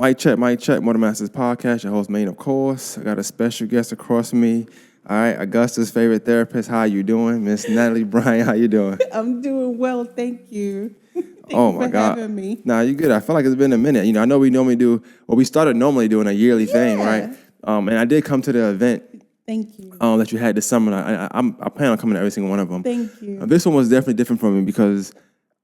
Mic check. Motor Masters Podcast. Your host, Maine, of course. I got a special guest across from me. All right, Augusta's favorite therapist. How you doing, Miss Natalie Bryan? How you doing? I'm doing well, thank you. Thank Oh you my for God. having me. Nah, you good. I feel like it's been a minute. I know we normally do. Well, we started normally doing a yearly thing, right? Yeah. And I did come to the event Thank you. that you had this summer. I plan on coming to every single one of them. Thank you. This one was definitely different for me because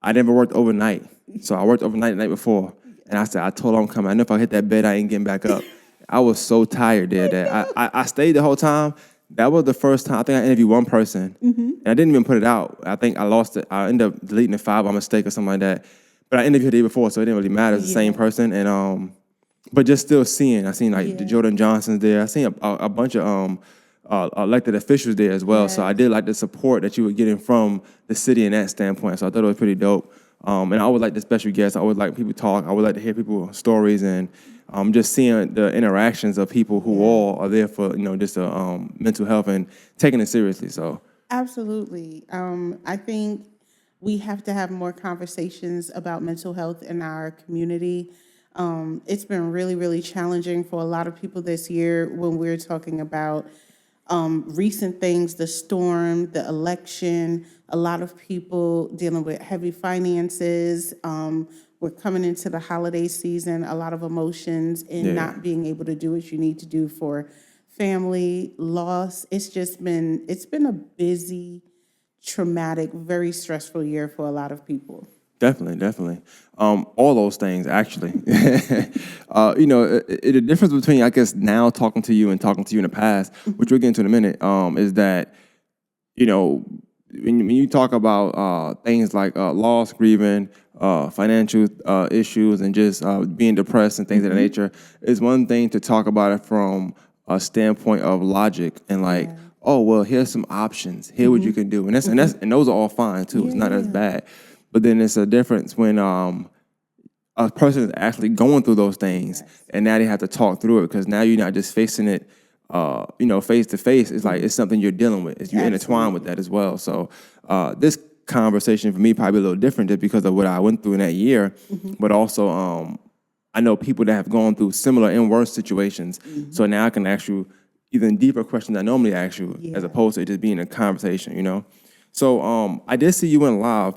I never worked overnight. So I worked overnight the night before. And I told her I'm coming. I know if I hit that bed, I ain't getting back up. I was so tired there that I stayed the whole time. That was the first time. I think I interviewed one person. And I didn't even put it out. I think I lost it. I ended up deleting the file by mistake or something like that. But I interviewed the day before, so it didn't really matter. It's the same person. And but just still seeing. I seen like the Jordan Johnsons there. I seen a bunch of elected officials there as well. So I did like the support that you were getting from the city in that standpoint. So I thought it was pretty dope. And I always like the special guests. I always like people talk. I would like to hear people's stories and just seeing the interactions of people who all are there for just mental health and taking it seriously. So Absolutely. I think we have to have more conversations about mental health in our community. It's been really, really challenging for a lot of people this year when we're talking about recent things, the storm, the election, a lot of people dealing with heavy finances. We're coming into the holiday season, a lot of emotions and not being able to do what you need to do for family, loss. It's been a busy, traumatic, very stressful year for a lot of people. definitely, all those things actually. The difference between I guess now talking to you and talking to you in the past, which we'll get into in a minute, is that when you talk about things like loss, grieving, financial issues, and just being depressed and things of that nature, it's one thing to talk about it from a standpoint of logic and like, oh well, here's some options. Here what you can do, and and those are all fine too. It's not as bad, but then it's a difference when a person is actually going through those things, and now they have to talk through it because now you're not just facing it, face to face. It's like it's something you're dealing with. You're intertwined with that as well. So this conversation for me probably a little different just because of what I went through in that year, but also I know people that have gone through similar and worse situations. So now I can ask you even deeper questions I normally ask you as opposed to it just being a conversation. So I did see you went live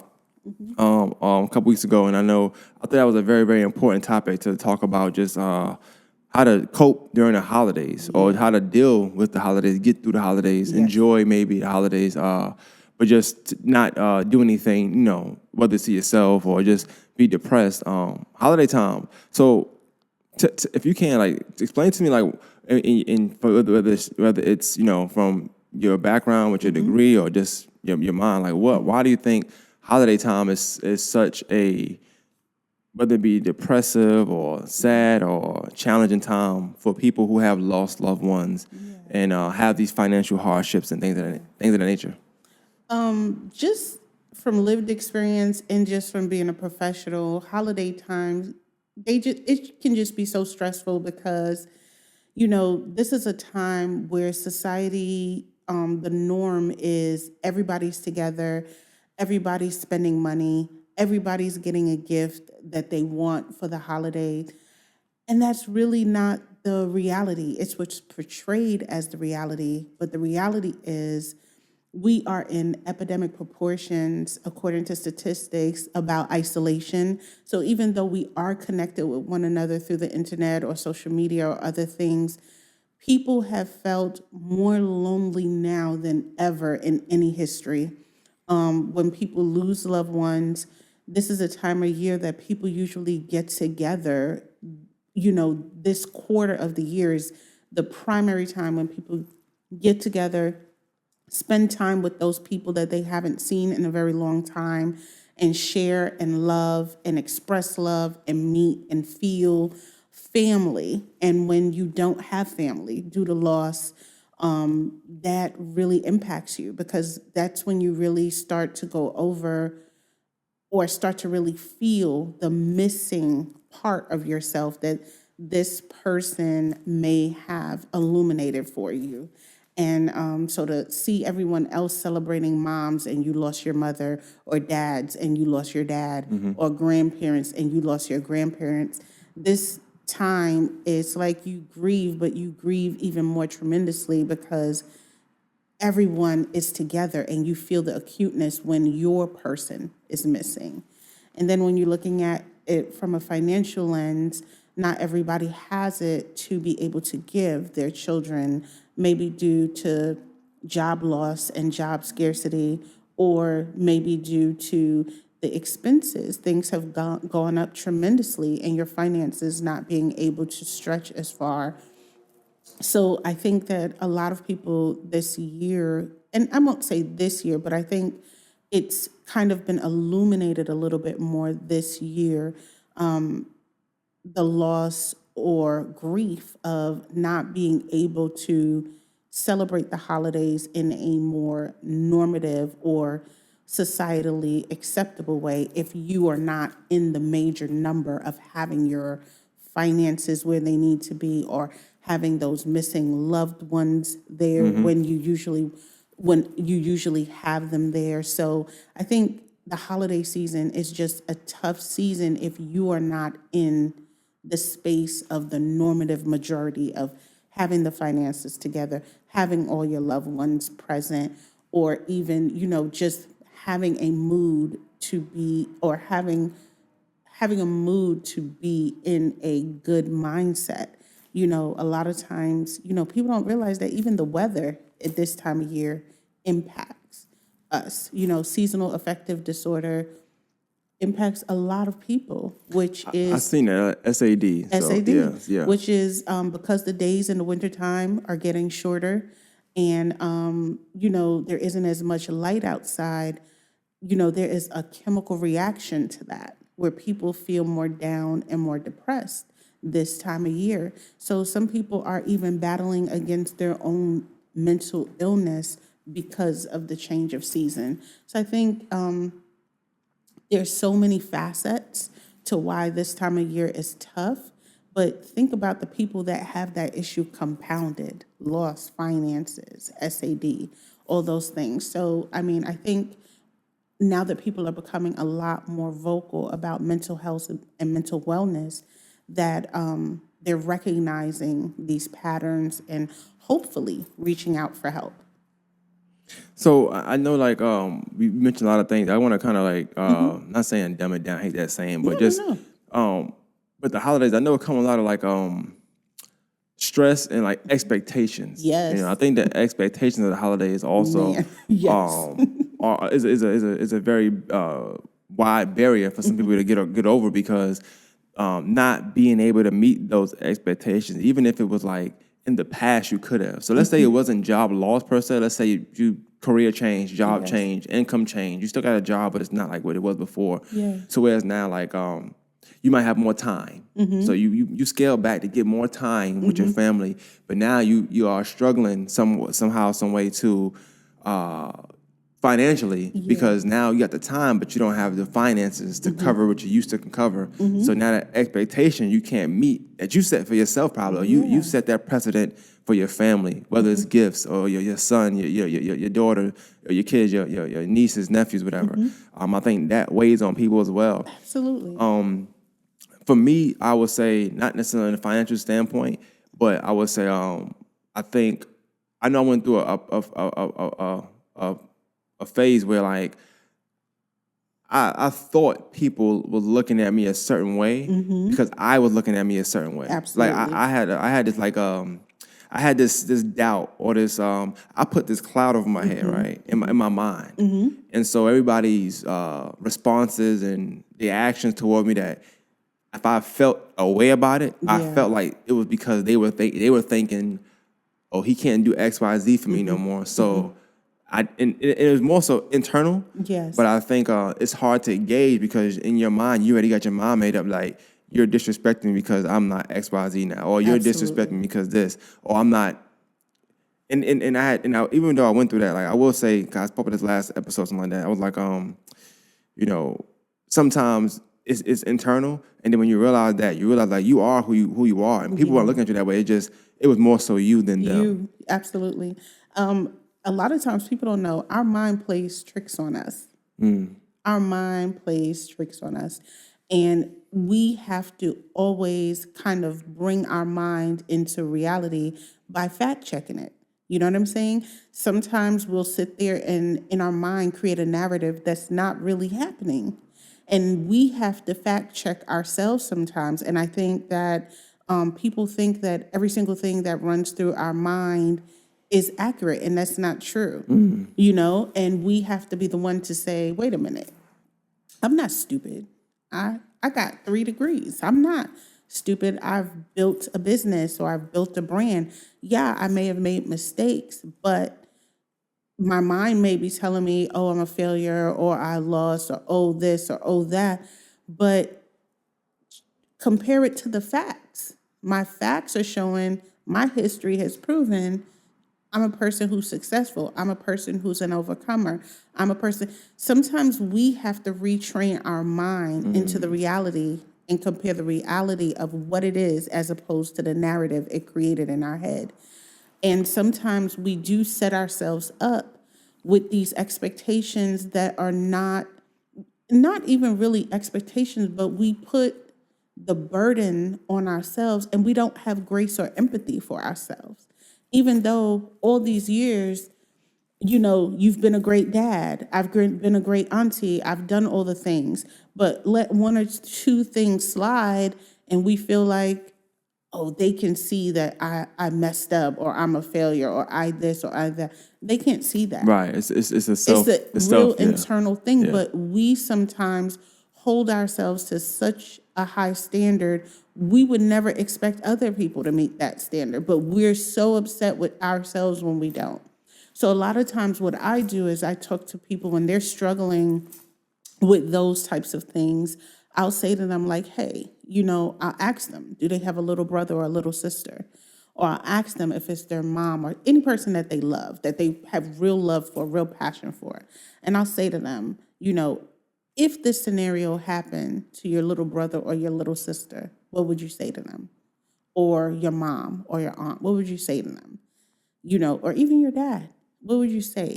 a couple weeks ago, and I thought that was a very, very important topic to talk about just how to cope during the holidays or how to deal with the holidays, get through the holidays, enjoy maybe the holidays, but just not do anything, whether it's to yourself or just be depressed. Holiday time. So if you can, like, explain to me, like, whether it's from your background with your degree or just your mind, like why do you think holiday time is such a, whether it be depressive or sad or challenging time for people who have lost loved ones and have these financial hardships and things of that nature? Just from lived experience and just from being a professional, holiday times, it can just be so stressful because, this is a time where society, the norm is everybody's together, everybody's spending money, everybody's getting a gift that they want for the holiday. And that's really not the reality. It's what's portrayed as the reality, but the reality is we are in epidemic proportions, according to statistics, about isolation. So even though we are connected with one another through the internet or social media or other things, people have felt more lonely now than ever in any history. When people lose loved ones, this is a time of year that people usually get together. This quarter of the year is the primary time when people get together, spend time with those people that they haven't seen in a very long time, and share and love and express love and meet and feel family. And when you don't have family due to loss, that really impacts you because that's when you really start to go over or start to really feel the missing part of yourself that this person may have illuminated for you. And so to see everyone else celebrating moms and you lost your mother, or dads and you lost your dad, or grandparents and you lost your grandparents, this time, it's like you grieve, but you grieve even more tremendously because everyone is together and you feel the acuteness when your person is missing. And then when you're looking at it from a financial lens, not everybody has it to be able to give their children, maybe due to job loss and job scarcity, or maybe due to the expenses. Things have gone up tremendously, and your finances not being able to stretch as far. So I think that a lot of people this year, and I won't say this year, but I think it's kind of been illuminated a little bit more this year, the loss or grief of not being able to celebrate the holidays in a more normative or societally acceptable way if you are not in the major number of having your finances where they need to be, or having those missing loved ones there when you usually have them there. So I think the holiday season is just a tough season if you are not in the space of the normative majority of having the finances together, having all your loved ones present, or even, just having a mood to be, or having a mood to be in a good mindset. A lot of times, people don't realize that even the weather at this time of year impacts us. Seasonal affective disorder impacts a lot of people, which I've is seen that SAD. So, SAD, yeah. which is because the days in the wintertime are getting shorter, and there isn't as much light outside. There is a chemical reaction to that where people feel more down and more depressed this time of year. So some people are even battling against their own mental illness because of the change of season. So I think there's so many facets to why this time of year is tough. But think about the people that have that issue compounded: loss, finances, SAD, all those things. So, I mean, I think now that people are becoming a lot more vocal about mental health and mental wellness, that they're recognizing these patterns and hopefully reaching out for help. So I know, like, we mentioned a lot of things. I want to kind of like, not saying dumb it down, I hate that saying, but just, with the holidays, I know it come a lot of like, stress and like expectations. Yes. I think the expectations of the holidays also, Man, yes. is a very wide barrier for some people to get over, because not being able to meet those expectations, even if it was like in the past you could have. So let's say it wasn't job loss per se. Let's say you career change, job change, income change. You still got a job, but it's not like what it was before. Yeah. So whereas now, like, you might have more time. So you scale back to get more time with your family, but now you are struggling somehow, some way to financially, because now you got the time, but you don't have the finances to cover what you used to cover. So now that expectation you can't meet that you set for yourself, probably, or you set that precedent for your family, whether it's gifts or your son, your daughter, or your kids, your nieces, nephews, whatever. I think that weighs on people as well. Absolutely. For me, I would say not necessarily in a financial standpoint, but I would say I think I know I went through a phase where, like, I thought people were looking at me a certain way because I was looking at me a certain way. Absolutely. Like I had this like I had this doubt, or this I put this cloud over my head, right, in my mind, and so everybody's responses and the actions toward me, that if I felt a way about it, I felt like it was because they were thinking, oh, he can't do X, Y, Z for me no more. So it was more so internal. Yes. But I think it's hard to gauge, because in your mind, you already got your mind made up, like, you're disrespecting me because I'm not X, Y, Z now, or you're disrespecting me because this, or I'm not. And even though I went through that, like, I will say, 'cause I spoke about this last episode, something like that. I was like, sometimes it's internal, and then when you realize that, you realize, like, you are who you are, and people weren't looking at you that way. It was more so you than them. You, absolutely. A lot of times people don't know our mind plays tricks on us. Our mind plays tricks on us. And we have to always kind of bring our mind into reality by fact checking it. You know what I'm saying? Sometimes we'll sit there and in our mind create a narrative that's not really happening. And we have to fact check ourselves sometimes. And I think that people think that every single thing that runs through our mind is accurate, and that's not true. You know, and we have to be the one to say, wait a minute, I'm not stupid. I got 3 degrees. I'm not stupid. I've built a business or I've built a brand. Yeah, I may have made mistakes, but my mind may be telling me, oh, I'm a failure or I lost or oh, this or oh, that. But compare it to the facts. My facts are showing, my history has proven I'm a person who's successful. I'm a person who's an overcomer. I'm a person. Sometimes we have to retrain our mind into the reality and compare the reality of what it is as opposed to the narrative it created in our head. And sometimes we do set ourselves up with these expectations that are not even really expectations, but we put the burden on ourselves and we don't have grace or empathy for ourselves. Even though all these years, you know, you've been a great dad, I've been a great auntie, I've done all the things, but let one or two things slide and we feel like, oh, they can see that I messed up or I'm a failure or I this or I that. They can't see that. Right. It's a self. It's a real internal thing, but we sometimes hold ourselves to such a high standard. We would never expect other people to meet that standard, but we're so upset with ourselves when we don't. So a lot of times what I do is I talk to people when they're struggling with those types of things. I'll say to them like, hey, you know, I'll ask them, do they have a little brother or a little sister? Or I'll ask them if it's their mom or any person that they love, that they have real love for, real passion for. And I'll say to them, you know, if this scenario happened to your little brother or your little sister, what would you say to them? Or your mom or your aunt, what would you say to them? You know, or even your dad, what would you say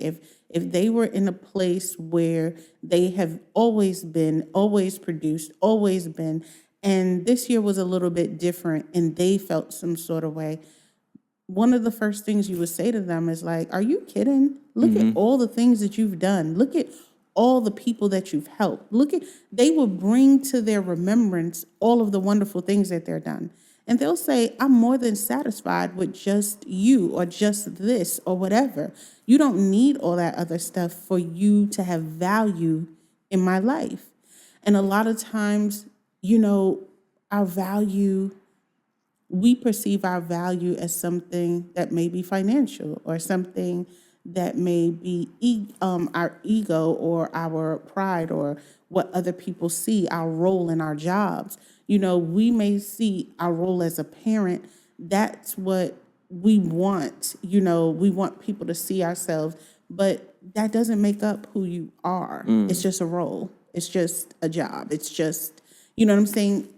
if they were in a place where they have always been, always produced, always been, and this year was a little bit different and they felt some sort of way? One of the first things you would say to them is like, are you kidding? Look at all the things that you've done. Look at all the people that you've helped. They will bring to their remembrance all of the wonderful things that they're done. And they'll say, I'm more than satisfied with just you or just this or whatever. You don't need all that other stuff for you to have value in my life. And a lot of times, you know, we perceive our value as something that may be financial or something that may be our ego or our pride or what other people see, our role in our jobs. You know, we may see our role as a parent. That's what we want. You know, we want people to see ourselves, but that doesn't make up who you are. It's just a role. It's just a job. It's just, you know what I'm saying,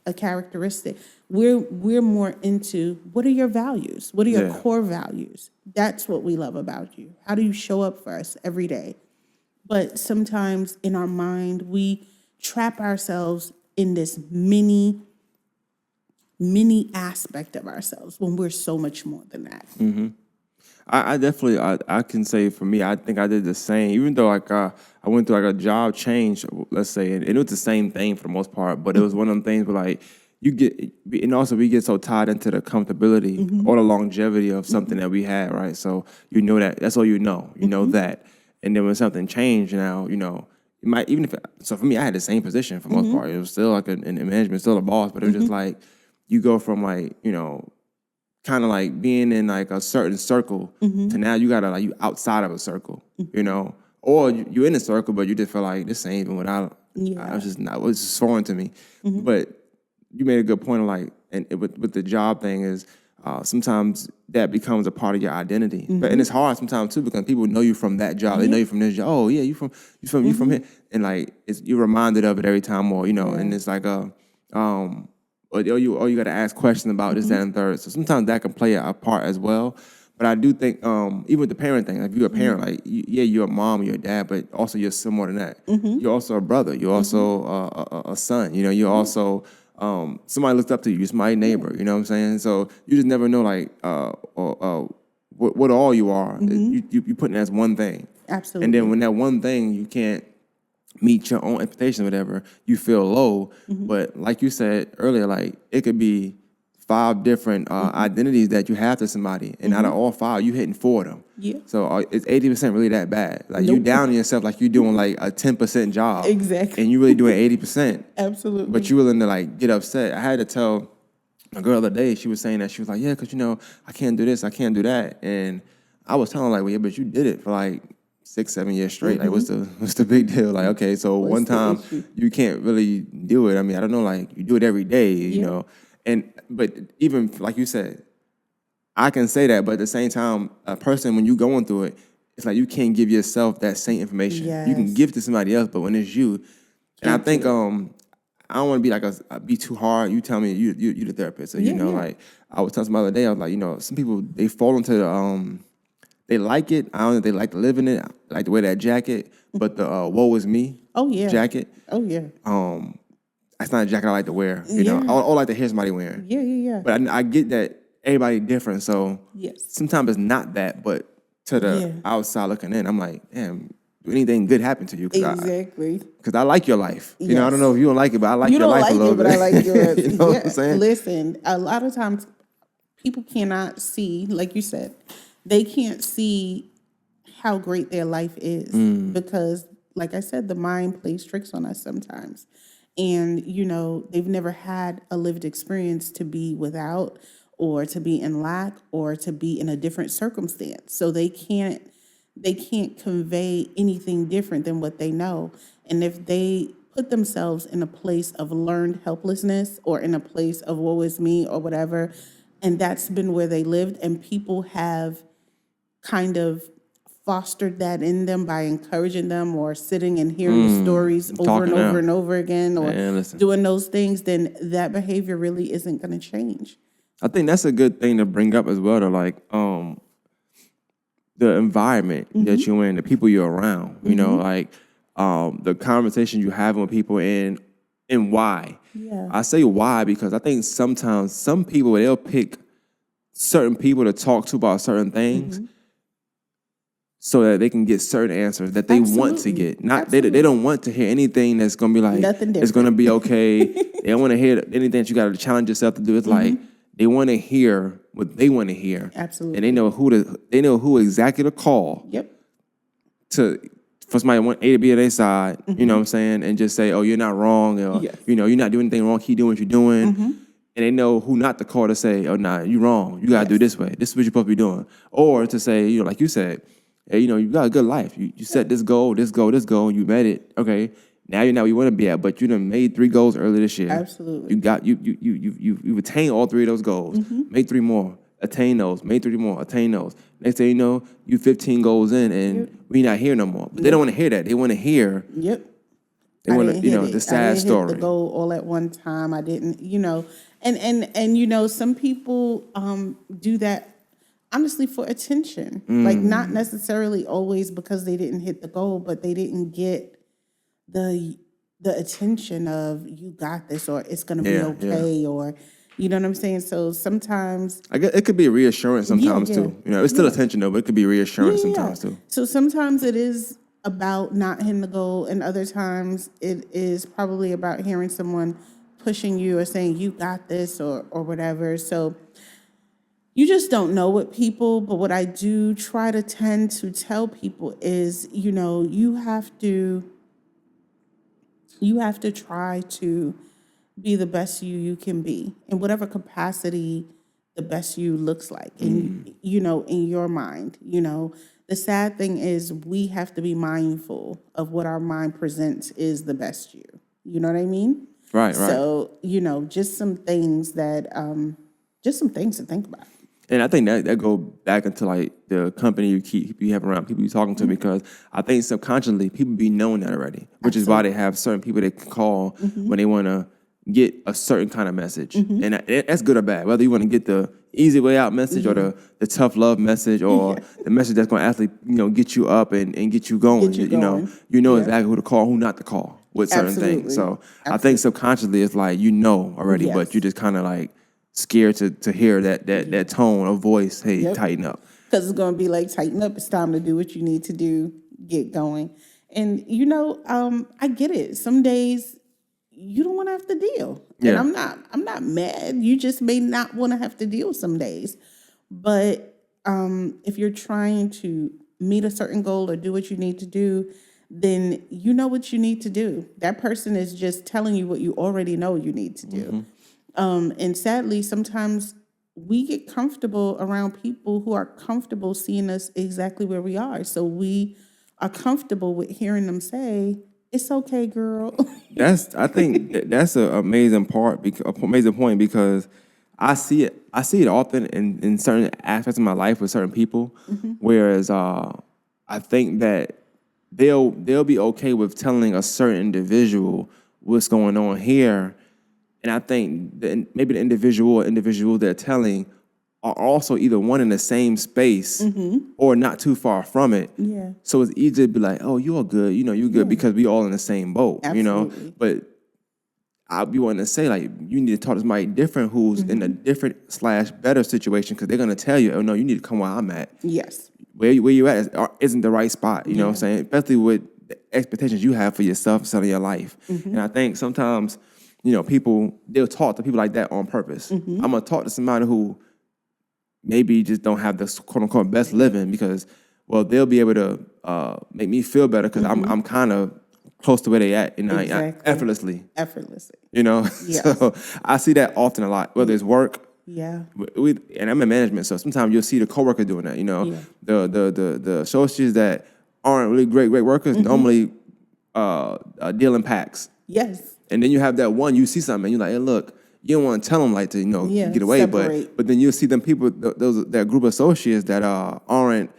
a characteristic. We're more into, what are your values? What are your core values? That's what we love about you. How do you show up for us every day? But sometimes in our mind, we trap ourselves in this mini aspect of ourselves when we're so much more than that. I definitely, I can say for me, I think I did the same. Even though like I went through like a job change, let's say, and it was the same thing for the most part, but it was one of them things where like you get, and also we get so tied into the comfortability or the longevity of something that we had, right? So you know that's all you know that. And then when something changed now, you know, it might, even if, so for me, I had the same position for the most part. It was still like in management, still a boss, but it was just like, you go from like, you know, kind of like being in like a certain circle to now you gotta like, you outside of a circle, you know, or you're in a circle, but you just feel like this ain't even what I was just not, it was just foreign to me. But you made a good point of like, and with the job thing is, sometimes that becomes a part of your identity. But and it's hard sometimes too because people know you from that job. They know you from this job. Oh yeah, you from here, and like you're reminded of it every time, or you know, and it's like or you got to ask questions about this, that, and third. So sometimes that can play a part as well. But I do think, even with the parent thing, like if you're a parent, like you're a mom, you're a dad, but also you're some more than that. You're also a brother. You're also a son. You know, you're also somebody looks up to you. You're somebody's neighbor. You know what I'm saying? So you just never know, like, what all you are. You put it as one thing. Absolutely. And then when that one thing you can't meet your own expectations or whatever, you feel low. But like you said earlier, like it could be 5 different identities that you have to somebody, and out of all 5, you hitting 4 of them. Yeah. So it's 80% really that bad? Like you down on yourself, like you're doing like a 10% job, Exactly. and you really doing 80%. Absolutely. But you willing to like get upset. I had to tell a girl the other day. She was saying that she was like, yeah, because I can't do this, I can't do that, and I was telling her like, well, yeah, but you did it for like 6-7 years straight. Like, what's the big deal? Like, okay, so What's one the time issue? you can't really do it. I mean, I don't know, like you do it every day, you Yeah. know. But even like you said, I can say that, but at the same time, a person when you going through it, it's like you can't give yourself that same information. You can Yes. give it to somebody else, but when it's you, and I Can't think do I don't want to be like be too hard. You tell me you the therapist, so Yeah. like I was telling somebody the other day, I was like, some people they fall into the they like it. I don't know if they like to live in it, like to wear that jacket, but the woe is me Oh yeah. jacket. Oh yeah. That's not a jacket I like to wear. You know, Yeah. I like to hear somebody wearing. Yeah. But I get that everybody different, so Yes. sometimes it's not that, but to the outside looking in, I'm like, damn, do anything good happen to you? Exactly. Because I like your life. You know, I don't know if you don't like it, but I like You your don't life like a little it, bit. but I like yours. You know what I'm saying? Listen, a lot of times people cannot see, like you said, they can't see how great their life is because, like I said, the mind plays tricks on us sometimes. And, they've never had a lived experience to be without or to be in lack or to be in a different circumstance. So they can't convey anything different than what they know. And if they put themselves in a place of learned helplessness or in a place of woe is me or whatever, and that's been where they lived, and people have kind of fostered that in them by encouraging them or sitting and hearing the stories over and talking over now. and over again or Man, listen. doing those things, then that behavior really isn't going to change. I think that's a good thing to bring up as well, to like the environment that you're in, the people you're around, like the conversation you have with people and why. Yeah. I say why because I think sometimes some people, they'll pick certain people to talk to about certain things so that they can get certain answers that they want to Absolutely. get. Not they don't want to hear anything that's gonna be like Nothing it's gonna be okay. They don't want to hear anything that you got to challenge yourself to do. It's like they want to hear what they want to hear. Absolutely. And they know who exactly to call Yep. for somebody want A to be on their side. You know what I'm saying, and just say, oh, you're not wrong, or Yes. you're not doing anything wrong. Keep doing what you're doing. And they know who not to call to say, oh, nah, you're wrong. You got to do this way. This is what you're supposed to be doing. Or to say, like you said, hey, you got a good life. You set this goal, and you met it. Okay, now you're not where you want to be at, but you done made 3 goals earlier this year. Absolutely. You attained all 3 of those goals. Made 3 more. Attain those. Made 3 more. Attain those. Next thing you know, you 15 goals in, and we not here no more. But they don't want to hear that. They want to hear. Yep. They want to, the sad story. Hit the goal all at one time. I didn't, and some people do that honestly for attention. Like not necessarily always because they didn't hit the goal, but they didn't get the attention of you got this or it's gonna be okay or you know what I'm saying? So sometimes I guess it could be a reassurance sometimes yeah. too. It's still attention though, but it could be reassurance sometimes too. So sometimes it is about not hitting the goal, and other times it is probably about hearing someone pushing you or saying you got this or whatever. So you just don't know with people, but what I do try to tend to tell people is, you have to try to be the best you can be in whatever capacity the best you looks like in in your mind. The sad thing is we have to be mindful of what our mind presents is the best you. You know what I mean? Right. So, just some things that just some things to think about. And I think that go back into like the company you have around, people you're talking to, because I think subconsciously people be knowing that already, which is why they have certain people they can call when they want to get a certain kind of message. And that's good or bad. Whether you want to get the easy way out message or the tough love message or the message that's going to actually, get you up and get you going. Get you going. You know Yeah. exactly who to call, who not to call with certain things. Absolutely. So I think subconsciously it's like, already, but Yes. you're just kind of like scared to hear that tone of voice, hey, tighten up. Because it's going to be like, tighten up. It's time to do what you need to do. Get going. And, I get it. Some days you don't want to have to deal. Yeah. And I'm not mad. You just may not want to have to deal some days. But if you're trying to meet a certain goal or do what you need to do, then you know what you need to do. That person is just telling you what you already know you need to do. And sadly, sometimes we get comfortable around people who are comfortable seeing us exactly where we are. So we are comfortable with hearing them say, "It's okay, girl." I think that's an amazing amazing point because I see it often in certain aspects of my life with certain people, whereas I think that they'll be okay with telling a certain individual what's going on here, and I think that maybe the individual they're telling are also either one in the same space or not too far from it. Yeah. So it's easy to be like, oh, you're good, you're good because we all in the same boat, Absolutely. But I'll be wanting to say, like, you need to talk to somebody different who's in a different / better situation because they're going to tell you, oh, no, you need to come where I'm at. Yes. Where you at isn't the right spot, you know what I'm saying? Especially with the expectations you have for yourself and your life. And I think sometimes, people, they'll talk to people like that on purpose. I'm going to talk to somebody who maybe just don't have the quote unquote best living because, well, they'll be able to make me feel better because I'm kind of close to where they at, effortlessly. Effortlessly. Yes. So I see that often a lot, whether it's work. Yeah. And I'm in management, so sometimes you'll see the coworker doing that. The associates that aren't really great workers normally deal in packs. Yes. And then you have that one, you see something, and you're like, hey, look, you don't want to tell them like to, get away, separate. but then you'll see them people, that group of associates that aren't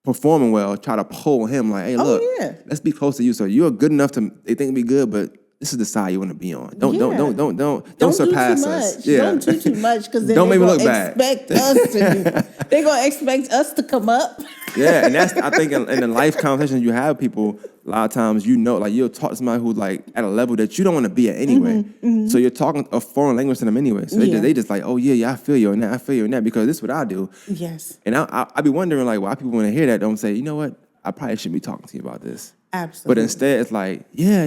performing well, try to pull him like, hey, look, let's be close to you. So you're good enough they think be good, but this is the side you want to be on. Don't surpass us. Yeah. Don't do too much because then don't they're make me going to expect us to they're going to expect us to come up. Yeah, and that's, I think, in the life conversations you have people, a lot of times, like, you'll talk to somebody who's, like, at a level that you don't want to be at anyway. So you're talking a foreign language to them anyway. So they just like, oh, yeah, I feel you on that. I feel you on that because this is what I do. Yes. And I be wondering, like, why people, when they hear that, don't say, you know what? I probably shouldn't be talking to you about this. Absolutely. But instead, it's like, yeah.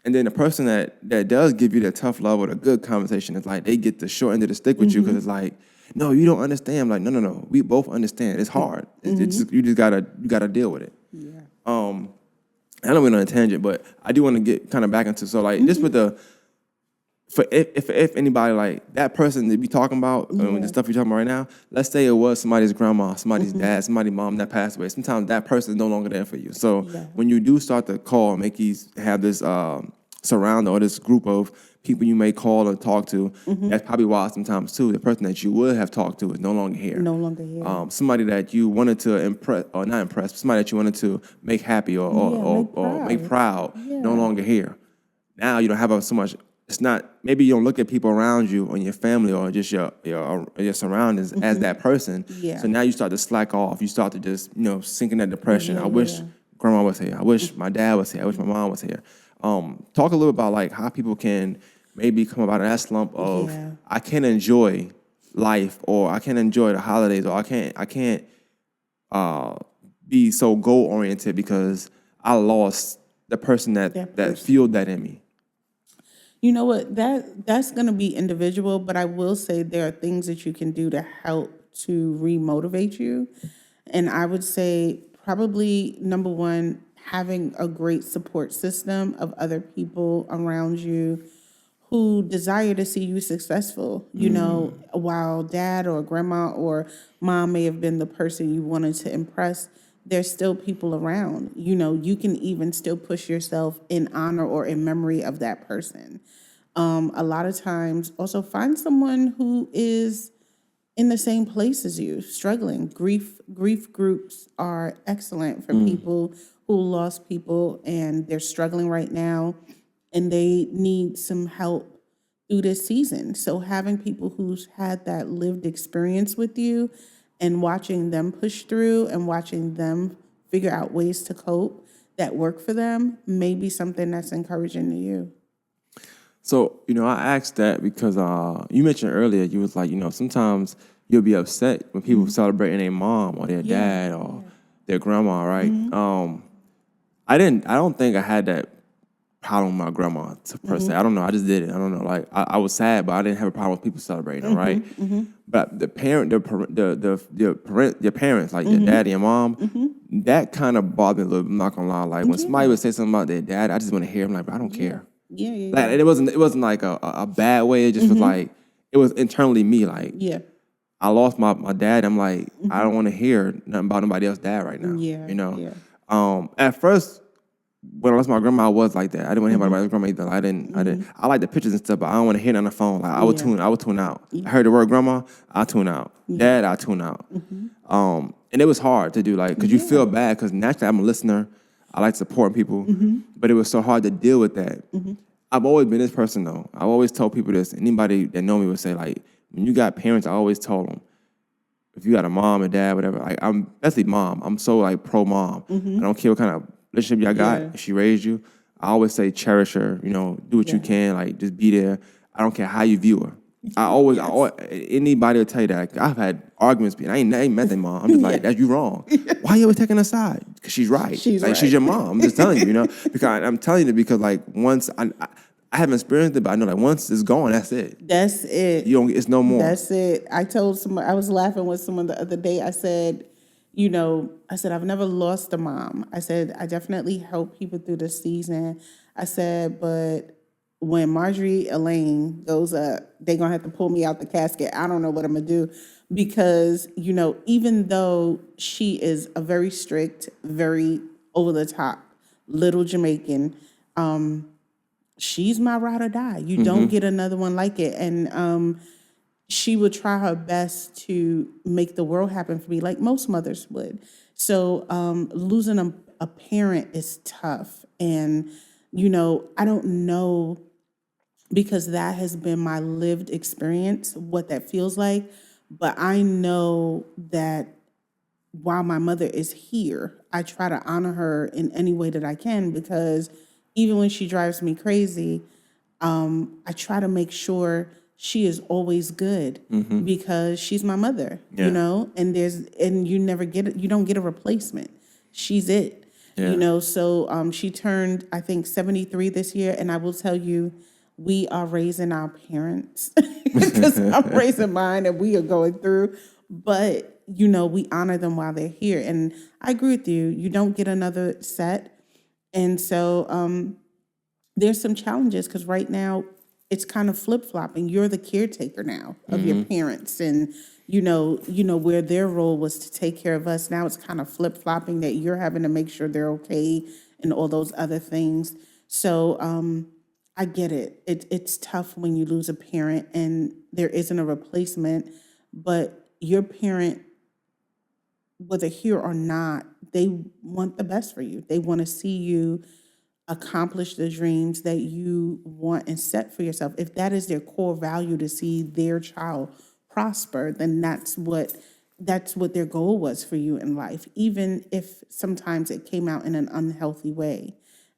And then the person that does give you that tough love or the good conversation, it's like they get the short end of the stick with you because it's like, no, you don't understand. I'm like, no. We both understand. It's hard. It's just, you gotta deal with it. Yeah. I don't went on a tangent, but I do want to get kind of back into just with if anybody like that person that we talking about with the stuff you're talking about right now, let's say it was somebody's grandma, somebody's dad, somebody's mom that passed away. Sometimes that person is no longer there for you. So when you do start to call, have this surround or this group of people you may call or talk to, that's probably why sometimes too the person that you would have talked to is no longer here. Somebody that you wanted to impress or not impress, somebody that you wanted to make happy or make proud, no longer here. Now you don't have so much. It's not, maybe you don't look at people around you or your family or just your surroundings as that person. Yeah. So now you start to slack off. You start to just, sink in that depression. I wish grandma was here. I wish my dad was here. I wish my mom was here. Talk a little about like how people can maybe come about that slump of I can't enjoy life or I can't enjoy the holidays or I can't be so goal oriented because I lost the person that fueled that in me. You know what? That's going to be individual, but I will say there are things that you can do to help to remotivate you. And I would say probably number one, having a great support system of other people around you who desire to see you successful. While dad or grandma or mom may have been the person you wanted to impress, there's still people around. You can even still push yourself in honor or in memory of that person. A lot of times, also find someone who is in the same place as you, struggling. Grief groups are excellent for people who lost people and they're struggling right now and they need some help through this season. So having people who's had that lived experience with you and watching them push through and watching them figure out ways to cope that work for them may be something that's encouraging to you. So, I asked that because you mentioned earlier, you was like, sometimes you'll be upset when people celebrating their mom or their dad or their grandma, right? I don't think I had that problem with my grandma per se. I don't know. I just did it. I don't know. Like I was sad, but I didn't have a problem with people celebrating, right? But the parent, your parents, like your daddy and mom, that kind of bothered me a little bit. I'm not gonna lie. Like when somebody would say something about their dad, I just want to hear. I'm like, I don't care. Like it wasn't like a bad way. It just was like it was internally me. Like I lost my dad. I'm like I don't want to hear nothing about nobody else's dad right now. At first, when I lost my grandma, I was like that. I didn't want to hear about my grandma either. I didn't. I like the pictures and stuff, but I don't want to hear it on the phone. Like I would tune out. I heard the word grandma, I tune out. Dad, I tune out. And it was hard to do, like, because you feel bad. Because naturally, I'm a listener. I like supporting people, but it was so hard to deal with that. I've always been this person though. I've always told people this. Anybody that know me would say, like, when you got parents, I always told them, if you got a mom and dad, whatever, like I'm especially mom. I'm so like pro mom. I don't care what kind of relationship y'all got. If she raised you, I always say cherish her. Do what you can. Like just be there. I don't care how you view her. I always anybody will tell you that. I've had arguments. I ain't met their mom. I'm just like, that's you wrong. Why you always taking her side? Because she's right. She's your mom. I'm just telling you. Because I'm telling you because like once I haven't experienced it, but I know like once it's gone, that's it. That's it. You don't. It's no more. That's it. I told someone, I was laughing with someone the other day. I said, I've never lost a mom. I said, I definitely help people through the season. I said, but when Marjorie Elaine goes up, they're going to have to pull me out the casket. I don't know what I'm going to do because, even though she is a very strict, very over the top little Jamaican, she's my ride or die. You don't get another one like it. And she would try her best to make the world happen for me, like most mothers would. So losing a parent is tough. And, I don't know, because that has been my lived experience, what that feels like. But I know that while my mother is here, I try to honor her in any way that I can, because even when she drives me crazy, I try to make sure she is always good because she's my mother, and you don't get a replacement. She's it, so she turned, I think, 73 this year. And I will tell you, we are raising our parents because I'm raising mine and we are going through, but we honor them while they're here. And I agree with you. You don't get another set. And so there's some challenges because right now it's kind of flip-flopping. You're the caretaker now of your parents, and where their role was to take care of us. Now it's kind of flip-flopping that you're having to make sure they're okay and all those other things. So I get it. It's tough when you lose a parent and there isn't a replacement, but your parent, whether here or not, they want the best for you. They want to see you accomplish the dreams that you want and set for yourself. If that is their core value, to see their child prosper, then that's what their goal was for you in life, even if sometimes it came out in an unhealthy way.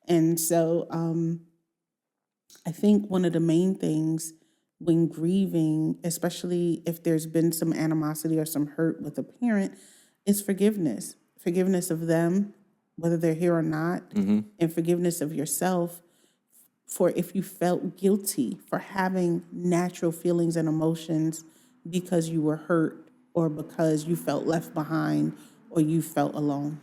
And so I think one of the main things when grieving, especially if there's been some animosity or some hurt with a parent, is forgiveness. Forgiveness of them, whether they're here or not, and forgiveness of yourself for if you felt guilty for having natural feelings and emotions because you were hurt or because you felt left behind or you felt alone.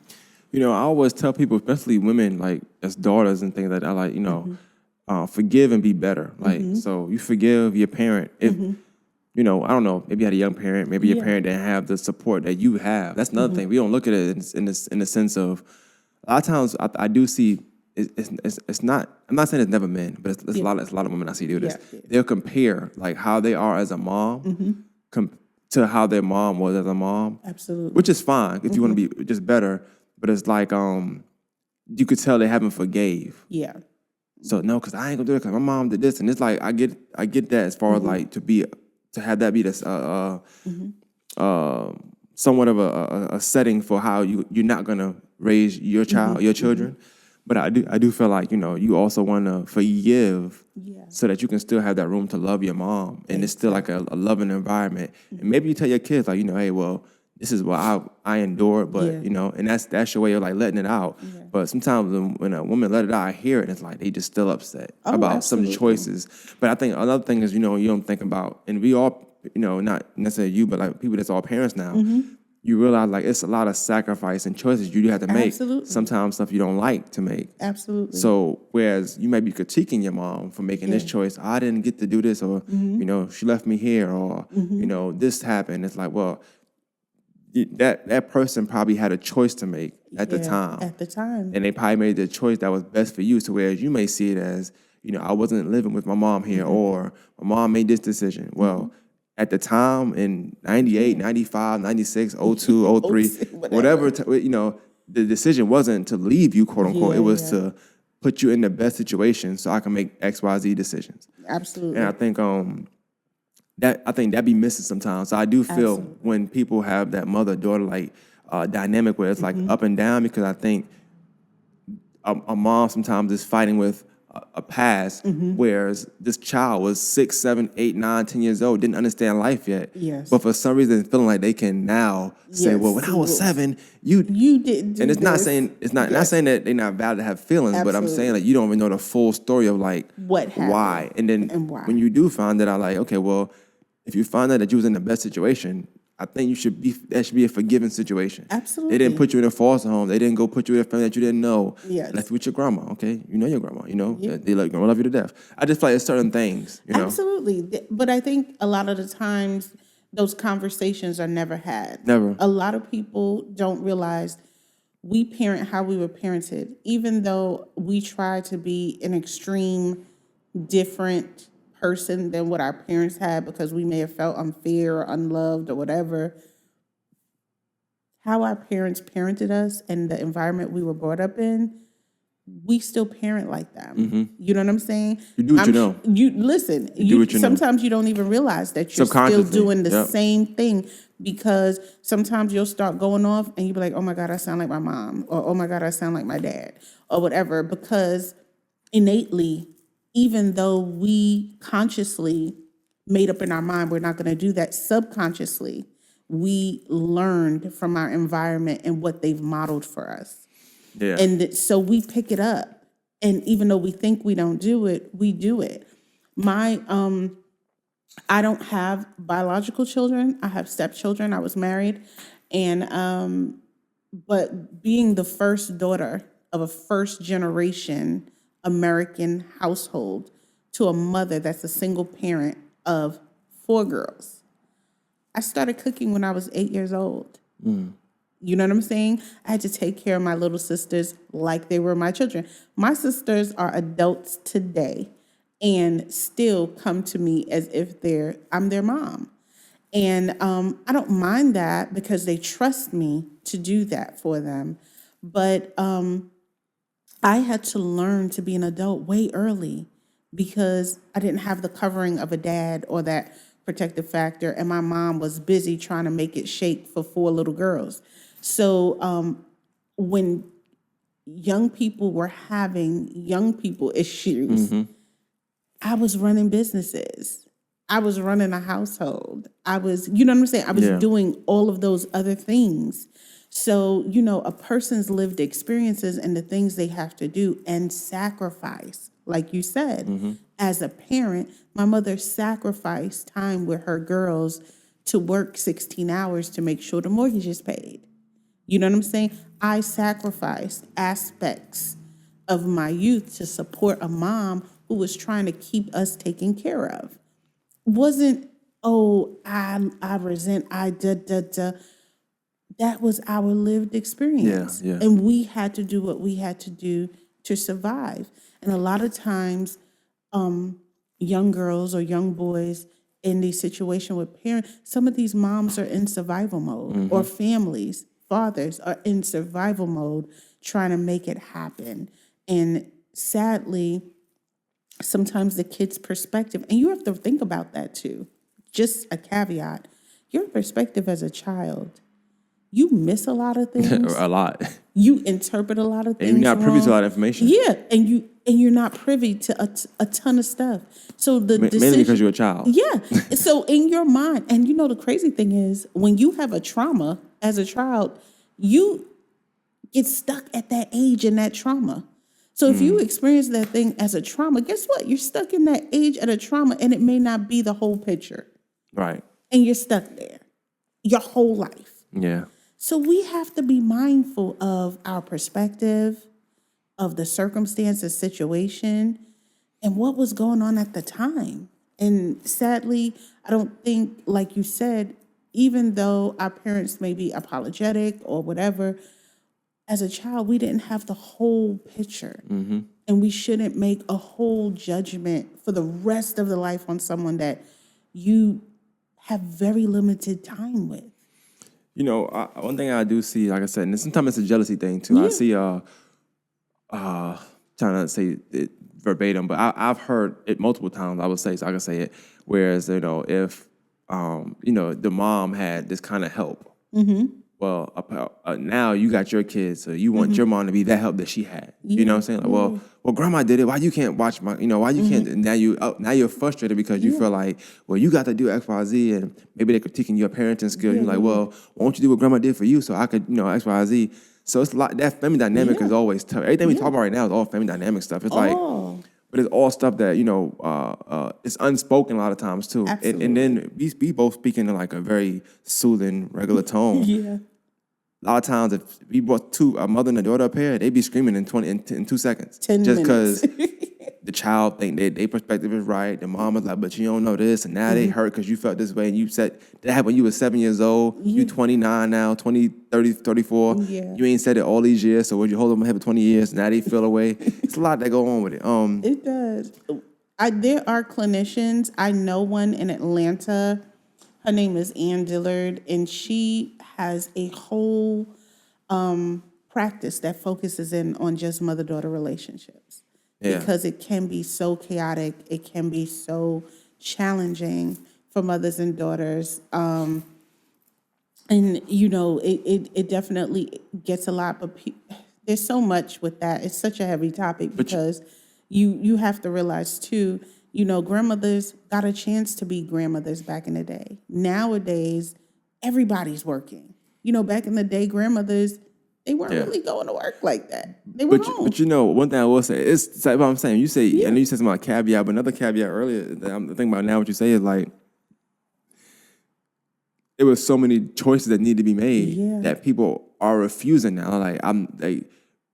I always tell people, especially women, like as daughters and things like that, like, forgive and be better. Like, so you forgive your parent. If, I don't know, maybe you had a young parent, maybe your parent didn't have the support that you have. That's another thing. We don't look at it in the sense of, a lot of times I do see, it's not, I'm not saying it's never men, but it's a lot of women I see do this. Yeah. They'll compare like how they are as a mom to how their mom was as a mom. Absolutely. Which is fine if you want to be just better, but it's like, you could tell they haven't forgave. Yeah. So no, because I ain't gonna do it because my mom did this, and it's like I get that as far as like to have that be this somewhat of a setting for how you're not gonna raise your child, your children. But I do feel like you also want to forgive, so that you can still have that room to love your mom, and it's still like a loving environment. And maybe you tell your kids like hey, well, this is what I endured, but and that's your way of like letting it out. But sometimes when a woman let it out, I hear it, and it's like they just still upset about some choices. But I think another thing is you don't think about, and we all not necessarily you, but like people that's all parents now. You realize like it's a lot of sacrifice and choices you do have to make. Absolutely. Sometimes stuff you don't like to make. Absolutely. So whereas you might be critiquing your mom for making this choice, I didn't get to do this, or she left me here, or this happened. It's like, well, that person probably had a choice to make at the time. At the time. And they probably made the choice that was best for you. So whereas you may see it as, I wasn't living with my mom here, or my mom made this decision. Well, at the time in 98, 95, 96, 02, 03, whatever, the decision wasn't to leave you, quote unquote. It was to put you in the best situation so I can make X, Y, Z decisions. Absolutely. And I think that be missing sometimes. So I do feel when people have that mother-daughter like dynamic where it's like up and down, because I think a mom sometimes is fighting with a past, whereas this child was 6, 7, 8, 9, 10 years old, didn't understand life yet. Yes. But for some reason, feeling like they can now say, well, when I was 7, you didn't do and it's this. not saying not saying that they're not valid to have feelings, but I'm saying like you don't even know the full story of like what happened, why. And then why. when you do find that out, like, okay, well, if you find out that you was in the best situation, I think that should be a forgiving situation. Absolutely. They didn't put you in a foster home. They didn't go put you in a family that you didn't know. Yes. Left you with your grandma, okay? You know your grandma, They like, gonna love you to death. I just feel like there's certain things, Absolutely. But I think a lot of the times those conversations are never had. Never. A lot of people don't realize we parent how we were parented, even though we try to be an extreme different person than what our parents had because we may have felt unfair or unloved or whatever. How our parents parented us and the environment we were brought up in, we still parent like them. You know what I'm saying? You do what you know. You listen. do what you know. Sometimes you don't even realize that you're still doing the same thing, because sometimes you'll start going off and you'll be like, oh my God, I sound like my mom, or oh my God, I sound like my dad, or whatever, because innately, even though we consciously made up in our mind we're not going to do that, subconsciously, we learned from our environment and what they've modeled for us. Yeah. And so we pick it up. And even though we think we don't do it, we do it. I don't have biological children. I have stepchildren. I was married. And, but being the first daughter of a first generation American household to a mother that's a single parent of 4 girls, I started cooking when I was 8 years old. You know what I'm saying? I had to take care of my little sisters like they were my children. My sisters are adults today and still come to me as if I'm their mom. And I don't mind that because they trust me to do that for them. But I had to learn to be an adult way early because I didn't have the covering of a dad or that protective factor, and my mom was busy trying to make it shake for 4 little girls. So when young people were having young people issues, I was running businesses. I was running a household. You know what I'm saying? I was doing all of those other things. So, a person's lived experiences and the things they have to do and sacrifice, like you said, as a parent, my mother sacrificed time with her girls to work 16 hours to make sure the mortgage is paid. You know what I'm saying? I sacrificed aspects of my youth to support a mom who was trying to keep us taken care of. Wasn't, I resent, That was our lived experience. Yeah. And we had to do what we had to do to survive. And a lot of times, young girls or young boys in these situations with parents, some of these moms are in survival mode, or families, fathers are in survival mode trying to make it happen. And sadly, sometimes the kid's perspective, and you have to think about that too. Just a caveat, your perspective as a child, you miss a lot of things. A lot. You interpret a lot of things. And you're not privy to a wrong. lot of information. Yeah, and you're not privy to a ton of stuff. So the Mainly decision, because you're a child. yeah. So in your mind, and the crazy thing is, when you have a trauma as a child, you get stuck at that age in that trauma. So if you experience that thing as a trauma, guess what? You're stuck in that age at a trauma, and it may not be the whole picture. Right. And you're stuck there your whole life. Yeah. So we have to be mindful of our perspective, of the circumstance, the situation, and what was going on at the time. And sadly, I don't think, like you said, even though our parents may be apologetic or whatever, as a child, we didn't have the whole picture. Mm-hmm. And we shouldn't make a whole judgment for the rest of the life on someone that you have very limited time with. One thing I do see, like I said, and sometimes it's a jealousy thing too. I see, trying to say it verbatim, but I've heard it multiple times. I would say, so I can say it. Whereas, if, the mom had this kind of help, well, now you got your kids, so you want your mom to be that help that she had. You know what I'm saying? Like, well, grandma did it. Why you can't watch why you can't? And now you're frustrated because you feel like, well, you got to do X, Y, Z, and maybe they're critiquing your parenting skills. You're like, well, why don't you do what grandma did for you so I could, X, Y, Z. So it's a lot. That family dynamic is always tough. Everything we talk about right now is all family dynamic stuff. It's like, but it's all stuff that it's unspoken a lot of times too. And then we both speaking in like a very soothing, regular tone. Yeah. A lot of times, if we brought a mother and a daughter up here, they'd be screaming in 2 seconds. 10 just minutes. because the child think their perspective is right. The mom is like, but you don't know this, and now they hurt because you felt this way. And you said that happened when you were 7 years old. You 29 now, 20, 30, 34. Yeah. You ain't said it all these years, so would you hold them ahead for 20 years? Now they feel away. It's a lot that go on with it. It does. There are clinicians. I know one in Atlanta. Her name is Ann Dillard, and she has a whole practice that focuses in on just mother-daughter relationships. Yeah. Because it can be so chaotic. It can be so challenging for mothers and daughters. And, it definitely gets a lot, but there's so much with that. It's such a heavy topic because you have to realize, too, grandmothers got a chance to be grandmothers back in the day. Nowadays, everybody's working. Back in the day, grandmothers, they weren't really going to work like that. They were home. But one thing I will say, it's like what I'm saying. You say, I know you said something about caveat, but another caveat earlier that I'm thinking about now, what you say is like, there was so many choices that need to be made that people are refusing now. And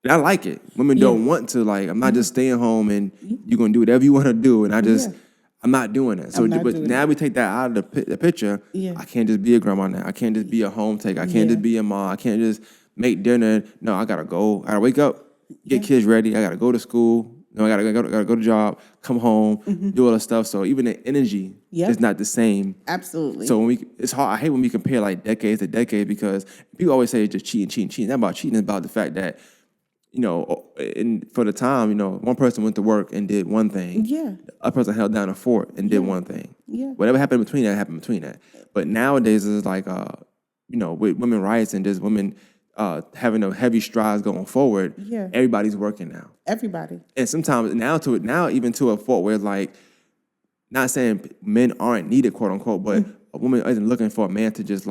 I like it. Women don't want to, I'm not just staying home and you're going to do whatever you want to do. And I'm not doing it. So, but now we take that out of the picture. Yeah. I can't just be a grandma now. I can't just be a home taker. I can't just be a mom. I can't just make dinner. No, I got to go. I got to wake up, get kids ready. I got to go to school. No, I got to go to job, come home, do all the stuff. So even the energy is not the same. Absolutely. So it's hard. I hate when we compare like decades to decades because people always say it's just cheating. It's not about cheating. It's about the fact that, for the time, one person went to work and did one thing. Yeah. The other person held down a fort and did one thing. Yeah. Whatever happened between that happened between that. But nowadays it's like, with women rights and just women having a heavy strides going forward, everybody's working now. Everybody. And sometimes now even to a fault where it's like, not saying men aren't needed, quote unquote, but a woman isn't looking for a man to just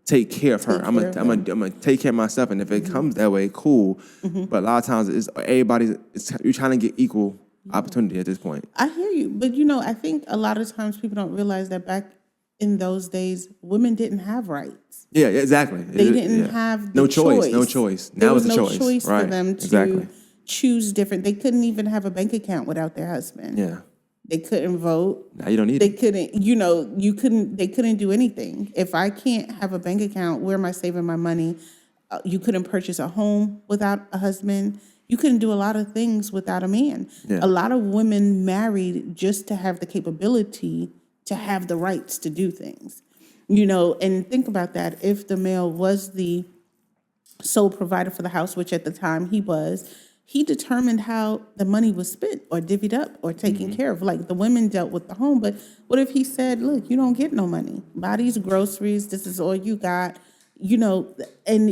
take care of her. I'm gonna take care of myself, and if it comes that way, cool. But a lot of times you're trying to get equal opportunity at this point. I hear you, but I think a lot of times people don't realize that back in those days, women didn't have rights. Yeah, exactly. They didn't have the choice. No choice. Now it's a no choice. For them to choose different. They couldn't even have a bank account without their husband. Yeah. They couldn't vote. Now you don't need it. They couldn't do anything. If I can't have a bank account, where am I saving my money? You couldn't purchase a home without a husband. You couldn't do a lot of things without a man. Yeah. A lot of women married just to have the capability to have the rights to do things. And think about that. If the male was the sole provider for the house, which at the time he was, he determined how the money was spent or divvied up or taken care of. Like the women dealt with the home, but what if he said, look, you don't get no money. Buy these groceries. This is all you got. And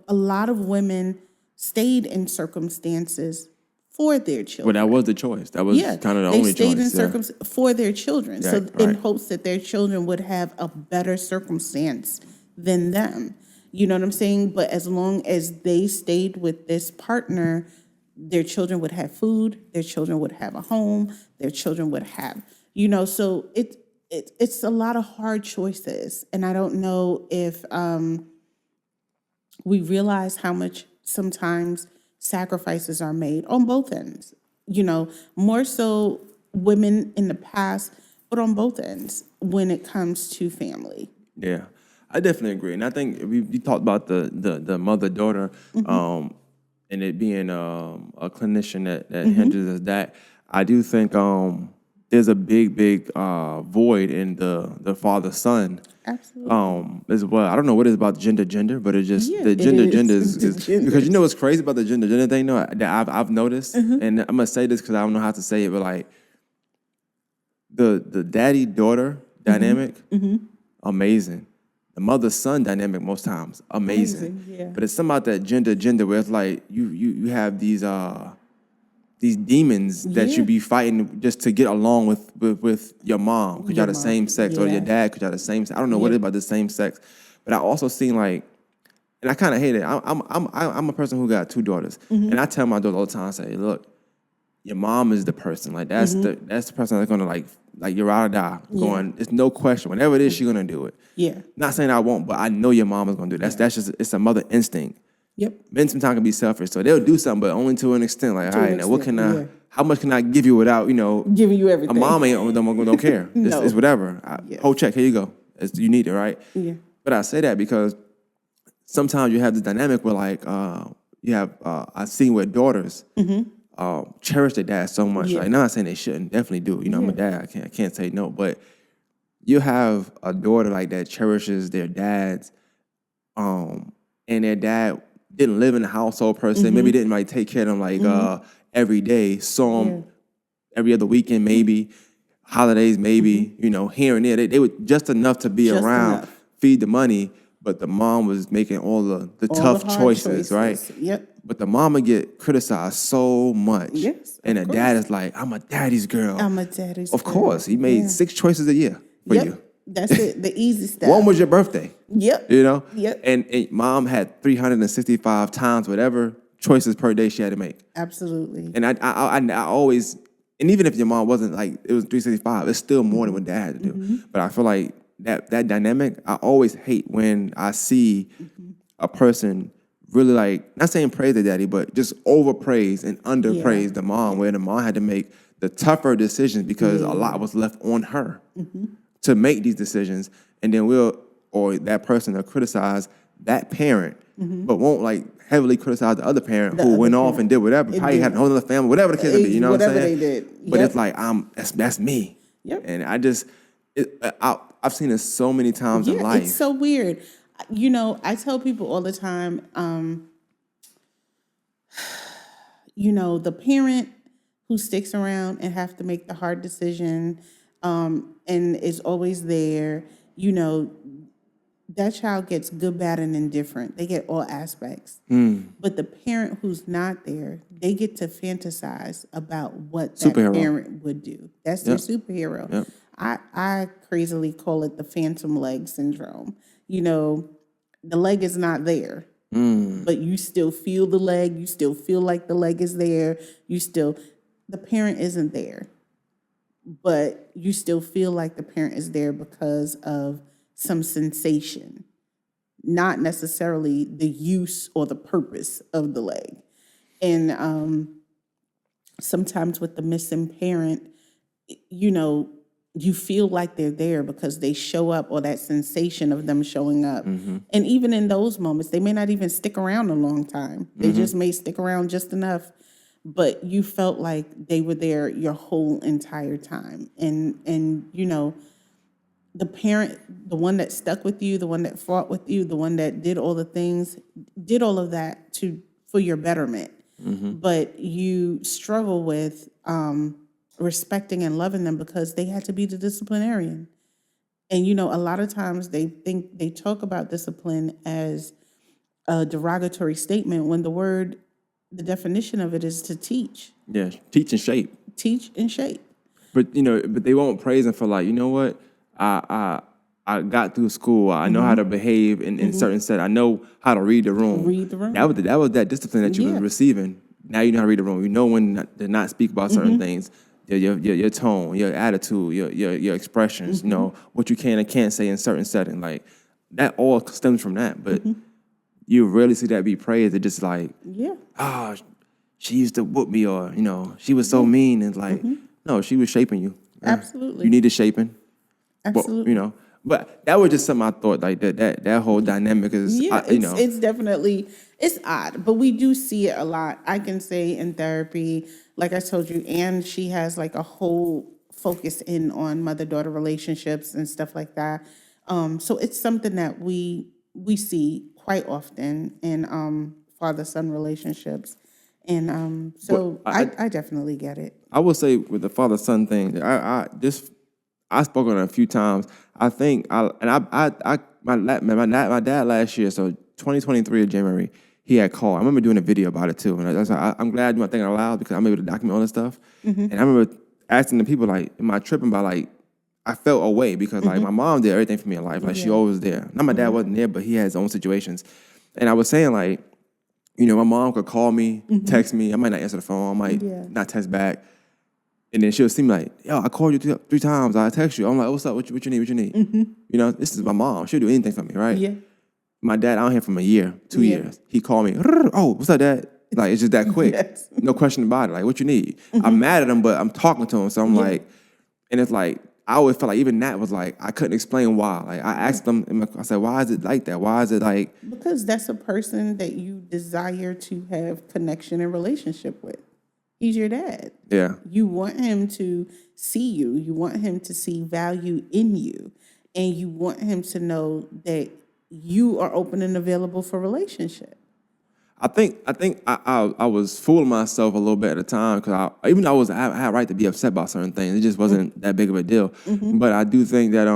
a lot of women stayed in circumstances for their Well, children. that was the choice. That was kind of the only They stayed choice. in for their children. So Right, in right. hopes that their children would have a better circumstance than them. You know what I'm saying? But as long as they stayed with this partner, their children would have food, their children would have a home, their children would have, so it's a lot of hard choices. And I don't know if we realize how much sometimes sacrifices are made on both ends. More so women in the past, but on both ends when it comes to family. Yeah, I definitely agree, and I think we talked about the mother daughter, and it being a clinician that hinges as that. I do think there's a big void in the father son. Absolutely. As well. I don't know what it is about gender, but it's just Yeah, the it gender is. is The because you know what's crazy about the gender thing though that I've noticed, and I'm gonna say this because I don't know how to say it, but like the daddy daughter dynamic, amazing. The mother son dynamic most times amazing. Yeah. But it's something about that gender where it's like you have these demons that you be fighting just to get along with your mom because y'all the same sex or your dad because y'all the same sex. I don't know what it is about the same sex, but I also seen like, and I kind of hate it. I'm a person who got two daughters, and I tell my daughter all the time, I say, look, your mom is the person. Like that's the person that's gonna like you're ride or die. Going, it's no question. Whenever it is, she's gonna do it. Yeah. Not saying I won't, but I know your mom is gonna do it. That's just it's a mother instinct. Yep. Men sometimes can be selfish, so they'll do something, but only to an extent. Like, all right, now what can extent, how much can I give you without, giving you everything. a mom don't care. No. It's whatever. Whole check, here you go. You need it, right? Yeah. But I say that because sometimes you have this dynamic where like you have I've seen where daughters cherish their dad so much. Like, not saying they shouldn't, definitely do. I'm a dad. I can't say no, but you have a daughter like that cherishes their dads, and their dad didn't live in the household per se. Maybe didn't like take care of them like every day. Saw them every other weekend, maybe holidays, maybe here and there. They were just enough to be Just around, enough. feed the money. But the mom was making all the tough the hard choices, right? Yep. But the mama get criticized so much. Yes, And the of dad is like, I'm a daddy's girl. I'm a daddy's Of girl. course. He made 6 choices a year for you. That's it. The easy stuff. One was your birthday. Yep. Yep. And mom had 365 times whatever choices per day she had to make. Absolutely. And I always, and even if your mom wasn't like, it was 365, it's still more than what dad had to do. But I feel like that dynamic, I always hate when I see a person really like, not saying praise their daddy, but just overpraise and underpraise the mom, where the mom had to make the tougher decisions because a lot was left on her to make these decisions. And then that person will criticize that parent, but won't like heavily criticize the other parent who went off and did whatever. Probably had a whole other family, whatever the case may be, you know what I'm saying? Whatever they did. But it's like, that's me. Yep. And I've seen it so many times in life. It's so weird. I tell people all the time, the parent who sticks around and have to make the hard decision and is always there, that child gets good, bad, and indifferent. They get all aspects. But the parent who's not there, they get to fantasize about what that parent would do. That's their superhero. Yep. I crazily call it the phantom leg syndrome. The leg is not there, but you still feel the leg. You still feel like the leg is there. The parent isn't there, but you still feel like the parent is there because of some sensation, not necessarily the use or the purpose of the leg. And sometimes with the missing parent, you feel like they're there because they show up, or that sensation of them showing up. And even in those moments, they may not even stick around a long time. They just may stick around just enough, but you felt like they were there your whole entire time. And the parent, the one that stuck with you, the one that fought with you, the one that did all the things, did all of that for your betterment. but you struggle with respecting and loving them because they had to be the disciplinarian. And a lot of times they talk about discipline as a derogatory statement when the definition of it is to teach, Yeah, teach and shape. teach and shape. But but they won't praise him for like, you know what? I got through school. I know how to behave in certain set. I know how to read the room. Read the room. That was that discipline that you were receiving. Now you know how to read the room. You know when to not speak about certain things. Your tone, your attitude, your expressions. You know what you can and can't say in certain setting. Like that all stems from that. But you rarely see that be praised. It's just like, she used to whoop me, or she was so mean. And like, no, she was shaping you. Absolutely. You needed shaping. Absolutely. But, but that was just something I thought, like that whole dynamic is, it's definitely, it's odd, but we do see it a lot. I can say in therapy, like I told you, and she has like a whole focus in on mother-daughter relationships and stuff like that. So it's something that we see quite often in father-son relationships. And so I definitely get it. I would say with the father-son thing, I spoke on it a few times. I think my dad last year, so 2023 of January, he had called. I remember doing a video about it too, and I'm glad you thinking out loud because I'm able to document all this stuff. And I remember asking the people like, "Am I tripping?" By like, I felt away because like my mom did everything for me in life, like she always was there. Not my dad wasn't there, but he had his own situations, and I was saying like, my mom could call me, text me. I might not answer the phone. I might not text back. And then she'll see me like, yo, I called you three times. I text you. I'm like, what's up? What you need? What you need? This is my mom. She'll do anything for me, right? Yeah. My dad, I don't hear from a year, 2 years. He called me, oh, what's up, Dad? Like, it's just that quick. Yes. No question about it. Like, what you need? I'm mad at him, but I'm talking to him. So I'm like, and it's like, I always felt like even that was like, I couldn't explain why. Like, I asked them, I said, why is it like that? Why is it like? Because that's a person that you desire to have connection and relationship with. He's your dad. Yeah. You want him to see you. You want him to see value in you. And you want him to know that you are open and available for relationship. I think I was fooling myself a little bit at the time because even though I had a right to be upset about certain things, it just wasn't that big of a deal. But I do think that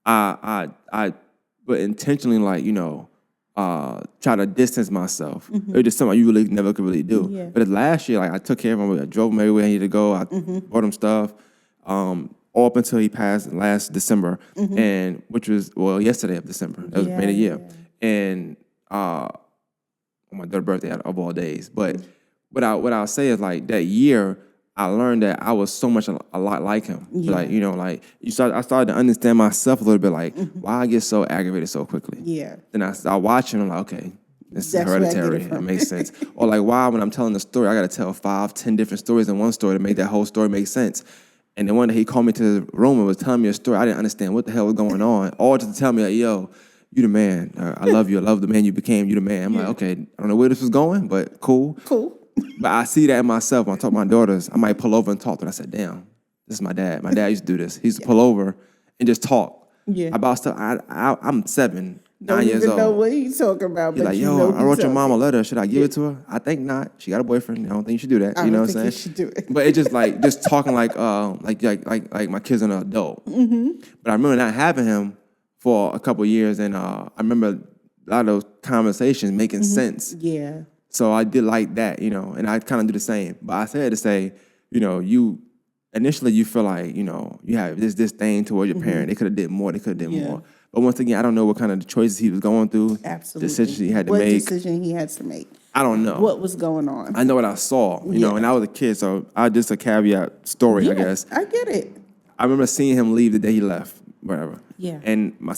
I but intentionally like try to distance myself. It was just something you really never could really do. Yeah. But last year, like I took care of him. I drove him everywhere he needed to go. I bought him stuff. All up until he passed last December, and which was yesterday of December. That was made a year, and on my third birthday of all days. But what I'll say is like that year, I learned that I was so much a lot like him. Like I started to understand myself a little bit. Like why I get so aggravated so quickly. Yeah. Then I started watching. I'm like, okay, this That's is hereditary. where I get it It makes sense. Or like why when I'm telling a story, I got to tell 5, 10 different stories in one story to make that whole story make sense. And then one day he called me to the room and was telling me a story. I didn't understand what the hell was going on. All just to tell me like, yo, you the man. I love you. I love the man you became. You the man. I'm like, okay, I don't know where this was going, but cool. Cool. But I see that in myself. When I talk to my daughters, I might pull over and talk to them. I said, damn, this is my dad. My dad used to do this. He used to pull over and just talk about stuff. I'm 7, 9 years old. Don't even know what he's talking about. He's but like, you know I wrote your he's mom a letter. Should I give it to her? I think not. She got a boyfriend. I don't think you should do that. I You know don't what I'm think saying? you should do it. But it's just like talking like my kid's an adult. But I remember not having him for a couple of years, and I remember a lot of those conversations making sense. Yeah. So I did like that, and I kind of do the same. But I said to say, you initially you feel like, you have this thing toward your parent. They could have did more. They could have did more. But once again, I don't know what kind of choices he was going through. Absolutely. Decisions he had to what make. decision he had to make. I don't know. What was going on. I know what I saw, and I was a kid, so just a caveat story, I guess. I get it. I remember seeing him leave the day he left, whatever. Yeah. And my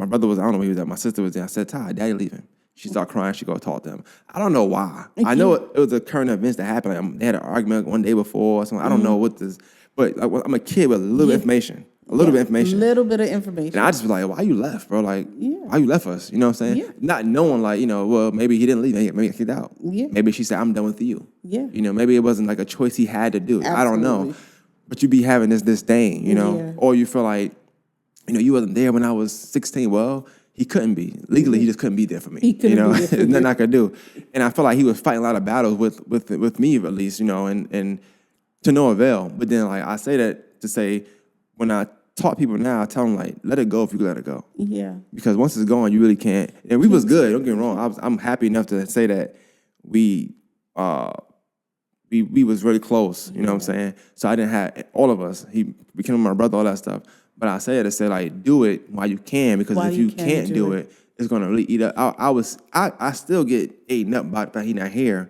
brother was, I don't know where he was at. My sister was there. I said, Ty, Daddy leaving. She started crying. She go talk to him. I don't know why. I know it was the current events that happened. Like, they had an argument one day before or something. I don't know what this, but like, I'm a kid with a little bit of information. A little bit of information. Little bit of information. And I just was like, why you left, bro? Like, why you left us? You know what I'm saying? Yeah. Not knowing, like, well, maybe he didn't leave. Maybe he got kicked out. Yeah. Maybe she said, I'm done with you. Yeah. Maybe it wasn't like a choice he had to do. Absolutely. I don't know. But you be having this disdain, or you feel like, you wasn't there when I was 16. Well, he couldn't be. Legally, he just couldn't be there for me. He couldn't be there for There's you. nothing I could do. And I felt like he was fighting a lot of battles with me, at least, and to no avail. But then, like, I say that to say, when I talk to people now, I tell them, like, let it go if you can let it go. Yeah. Because once it's gone, you really can't. And we was good, don't get me wrong. I'm happy enough to say that we was really close, you know what I'm saying? So I didn't have, all of us, he became my brother, all that stuff. But I say it to say, like, do it while you can, because if you can't do it, it's gonna really eat up. I still get eaten up by the fact he's not here,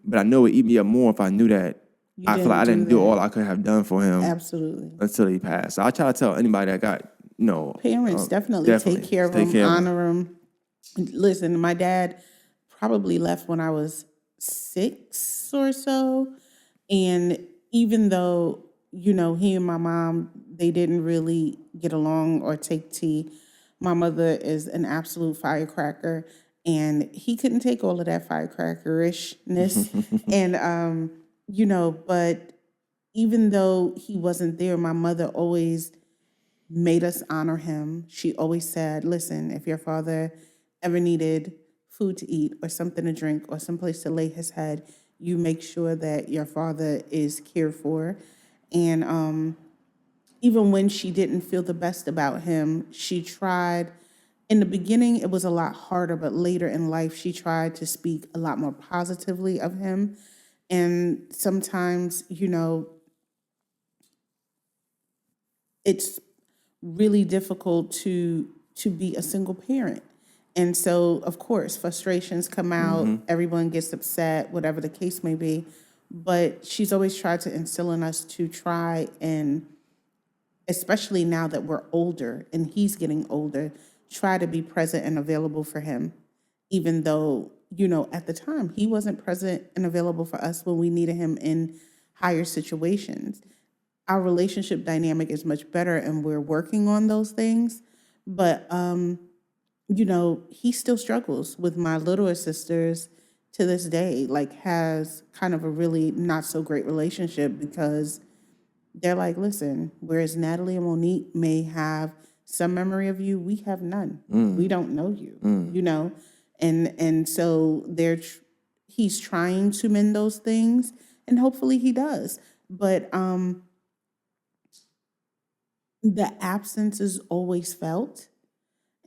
but I know it eat me up more if I knew that. I feel like I didn't do all I could have done for him. Absolutely. Until he passed. So I try to tell anybody that got, parents, definitely take care of them, honor them. Listen, my dad probably left when I was 6 or so. And even though, he and my mom, they didn't really get along or take tea, my mother is an absolute firecracker. And he couldn't take all of that firecrackerishness. And, but even though he wasn't there, my mother always made us honor him. She always said, listen, if your father ever needed food to eat or something to drink or someplace to lay his head, you make sure that your father is cared for. And even when she didn't feel the best about him, she tried. In the beginning, it was a lot harder, but later in life, she tried to speak a lot more positively of him. And sometimes, it's really difficult to be a single parent. And so, of course, frustrations come out, everyone gets upset, whatever the case may be. But she's always tried to instill in us to try and, especially now that we're older and he's getting older, try to be present and available for him, even though, at the time he wasn't present and available for us when we needed him in higher situations. Our relationship dynamic is much better and we're working on those things. But, he still struggles with my littler sisters to this day, like has kind of a really not so great relationship because they're like, listen, whereas Natalie and Monique may have some memory of you, we have none. We don't know you, and so he's trying to mend those things and hopefully he does. But the absence is always felt.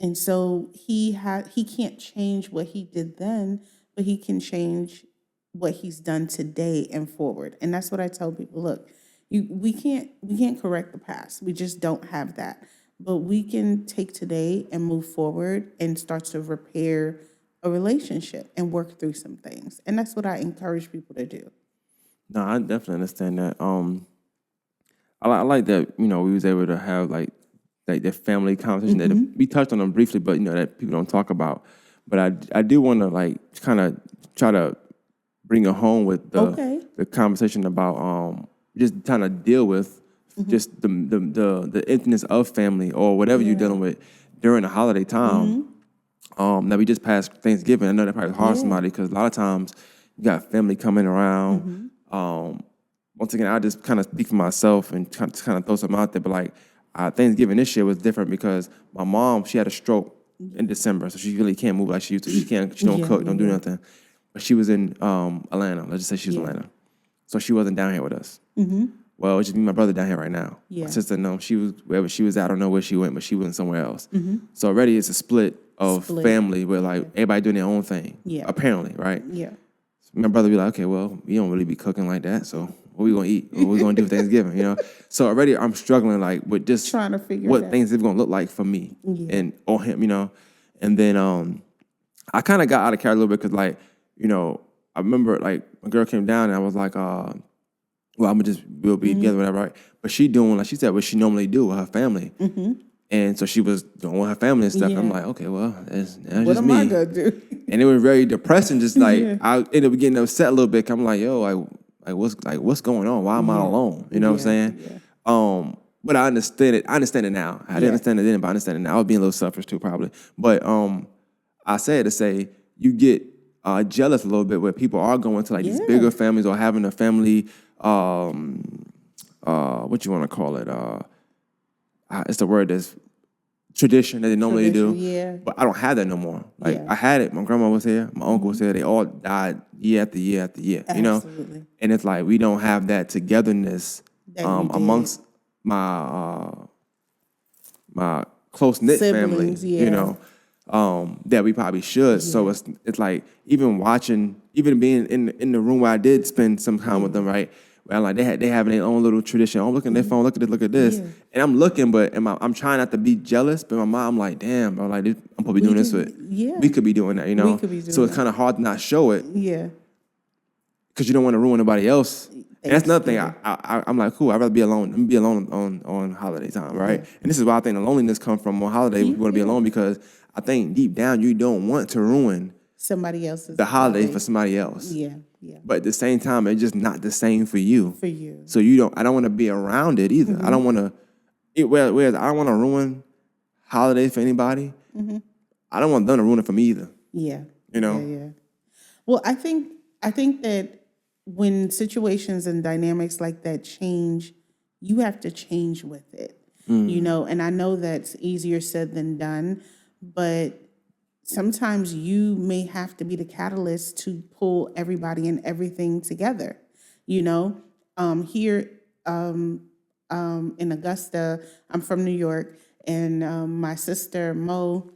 And so he can't change what he did then, but he can change what he's done today and forward. And that's what I tell people. Look, we can't correct the past. We just don't have that. But we can take today and move forward and start to repair a relationship and work through some things. And that's what I encourage people to do. No, I definitely understand that. I like that, we was able to have like the family conversation that we touched on them briefly, but that people don't talk about. But I do want to like kind of try to bring it home with the conversation about just trying to deal with just the intimacy of family or whatever you're dealing with during the holiday time. That we just passed Thanksgiving. I know that probably hard somebody because a lot of times you got family coming around. Once again, I just kind of speak for myself and kind of throw something out there. But like Thanksgiving this year was different because my mom, she had a stroke in December, so she really can't move like she used to. She don't cook, don't do nothing. But she was in Atlanta. Let's just say she's in Atlanta, so she wasn't down here with us. Well, it's just me and my brother down here right now. My sister, no, she was wherever she was at. I don't know where she went, but she went somewhere else. So already it's a split of family where like everybody doing their own thing. Apparently, right? So my brother be like, okay, well, we don't really be cooking like that, so what we gonna eat? What we gonna do for Thanksgiving? So already I'm struggling like with just trying to figure what Thanksgiving gonna look like for me and or him. And then I kind of got out of character a little bit because like I remember like a girl came down and I was like, well, we'll be together, whatever, right? But she doing, like she said, what she normally do with her family. And so she was doing with her family and stuff. I'm like, okay, well, that's What just am me. I gonna do? And it was very depressing, just like, I ended up getting upset a little bit. I'm like, yo, what's going on? Why am I alone? You know what I'm saying? But I understand it. I understand it now. I didn't understand it then, but I understand it now. I was being a little selfish too, probably. But I say it to say, you get jealous a little bit where people are going to like these bigger families or having a family, what you want to call it? It's the word that's tradition that they normally do. Yeah. But I don't have that no more. Like Yeah. I had it. My grandma was here. My uncle was here. They all died year after year after year. You know, Absolutely. and it's like we don't have that togetherness That you did. amongst my close knit family. Siblings, You know, that we probably should. So it's like even watching, even being in the room where I did spend some time with them, right? Where like they having their own little tradition. Oh, look at their phone. Look at this. Yeah. And I'm looking, but I'm trying not to be jealous. But my mom, I'm like, damn, bro, like I'm probably doing this with. Yeah. We could be doing that, you know. We could be doing so it's that. kind of hard to not show it Yeah. because you don't want to ruin nobody else. And that's another thing. I'm like, cool. I'd rather be alone. I'm be alone on holiday time, right? Yeah. And this is why I think the loneliness comes from on holiday. We want to be alone because I think deep down you don't want to ruin Somebody else's the holiday for somebody else. Yeah. Yeah. But at the same time, it's just not the same for you. For you. So I don't want to be around it either. I don't want to. Whereas I don't want to ruin holidays for anybody. I don't want them to ruin it for me either. Yeah. You know. Yeah. Well, I think that when situations and dynamics like that change, you have to change with it. You know, and I know that's easier said than done, but sometimes you may have to be the catalyst to pull everybody and everything together. You know, here in Augusta, I'm from New York, and my sister Mo,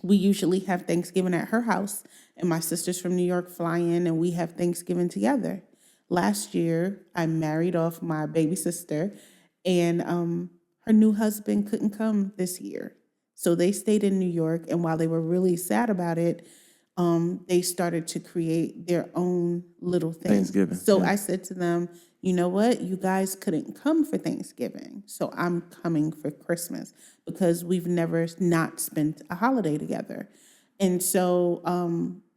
we usually have Thanksgiving at her house, and my sisters from New York fly in, and we have Thanksgiving together. Last year, I married off my baby sister, and her new husband couldn't come this year. So they stayed in New York, and while they were really sad about it, they started to create their own little thing. Thanksgiving. So I said to them, you know what? You guys couldn't come for Thanksgiving, so I'm coming for Christmas because we've never not spent a holiday together. And so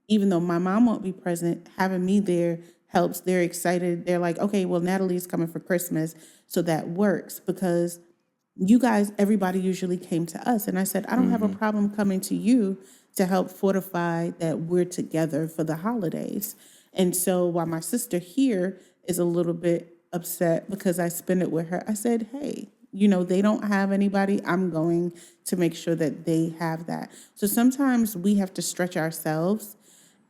even though my mom won't be present, having me there helps. They're excited. They're like, okay, well, Natalie's coming for Christmas, so that works because you guys, everybody usually came to us. And I said, I don't have a problem coming to you to help fortify that we're together for the holidays. And so while my sister here is a little bit upset because I spend it with her, I said, hey, you know, they don't have anybody. I'm going to make sure that they have that. So sometimes we have to stretch ourselves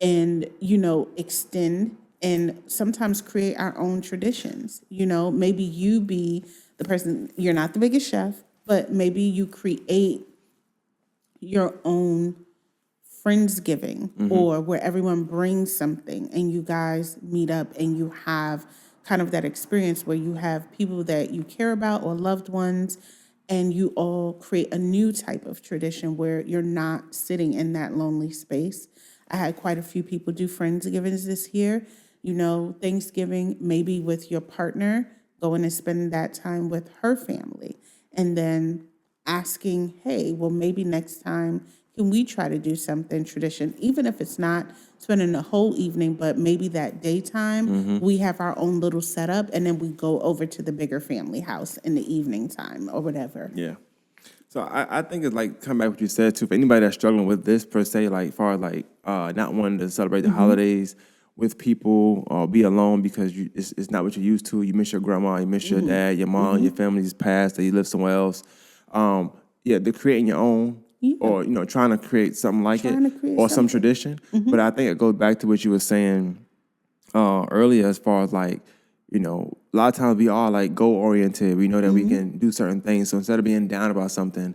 and, you know, extend and sometimes create our own traditions. You know, maybe you be the person, you're not the biggest chef, but maybe you create your own Friendsgiving or where everyone brings something and you guys meet up and you have kind of that experience where you have people that you care about or loved ones and you all create a new type of tradition where you're not sitting in that lonely space. I had quite a few people do Friendsgivings this year. You know, Thanksgiving, maybe with your partner, going and spending that time with her family and then asking, hey, well, maybe next time, can we try to do something tradition, even if it's not spending the whole evening, but maybe that daytime, we have our own little setup and then we go over to the bigger family house in the evening time or whatever. Yeah. So I think it's like, come back to what you said too, for anybody that's struggling with this per se, like far as like not wanting to celebrate the holidays with people or be alone because it's not what you're used to. You miss your grandma, you miss your dad, your mom, your family's passed, or you live somewhere else. They're creating your own or, you know, trying to create something like it or some tradition. But I think it goes back to what you were saying earlier as far as like, you know, a lot of times we are like goal oriented. We know that we can do certain things. So instead of being down about something,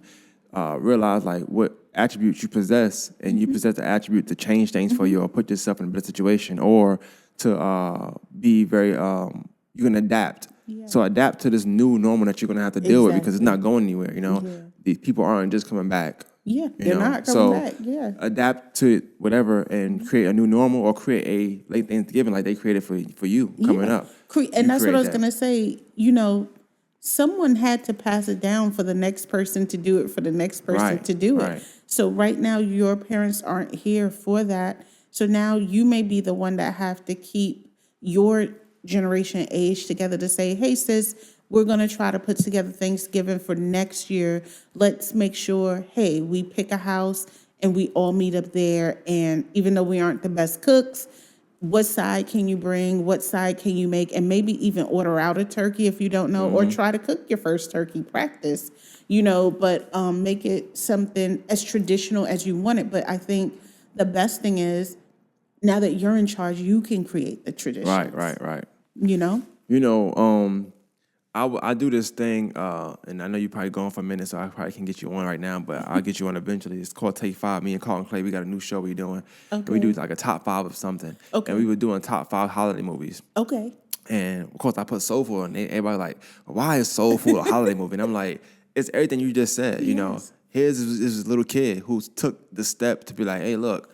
realize like what attributes you possess and you possess the attribute to change things for you or put yourself in a better situation or to be very, you can adapt. Yeah. So adapt to this new normal that you're going to have to deal with because it's not going anywhere, you know. Yeah. These people aren't just coming back. Yeah, they're not coming back, yeah. Adapt to whatever and create a new normal or create a late Thanksgiving like they created for you coming up. And that's what I was going to say. You know, someone had to pass it down for the next person to do it, for the next person to do it. So right now, your parents aren't here for that. So now you may be the one that have to keep your generation age together to say, hey, sis, we're going to try to put together Thanksgiving for next year. Let's make sure, hey, we pick a house and we all meet up there. And even though we aren't the best cooks, what side can you bring, what side can you make, and maybe even order out a turkey if you don't know, or try to cook your first turkey, practice, but make it something as traditional as you want it. But I think the best thing is, now that you're in charge, you can create the traditions. Right. You know? You know, I do this thing, and I know you're probably going for a minute, so I probably can get you on right now, but I'll get you on eventually. It's called Take Five. Me and Carlton Clay, we got a new show we're doing. Okay. And we do like a top 5 of something. Okay. And we were doing top 5 holiday movies. Okay. And of course, I put soul food, and everybody like, why is soul food a holiday movie? And I'm like, it's everything you just said. You know, here's this little kid who took the step to be like, hey, look,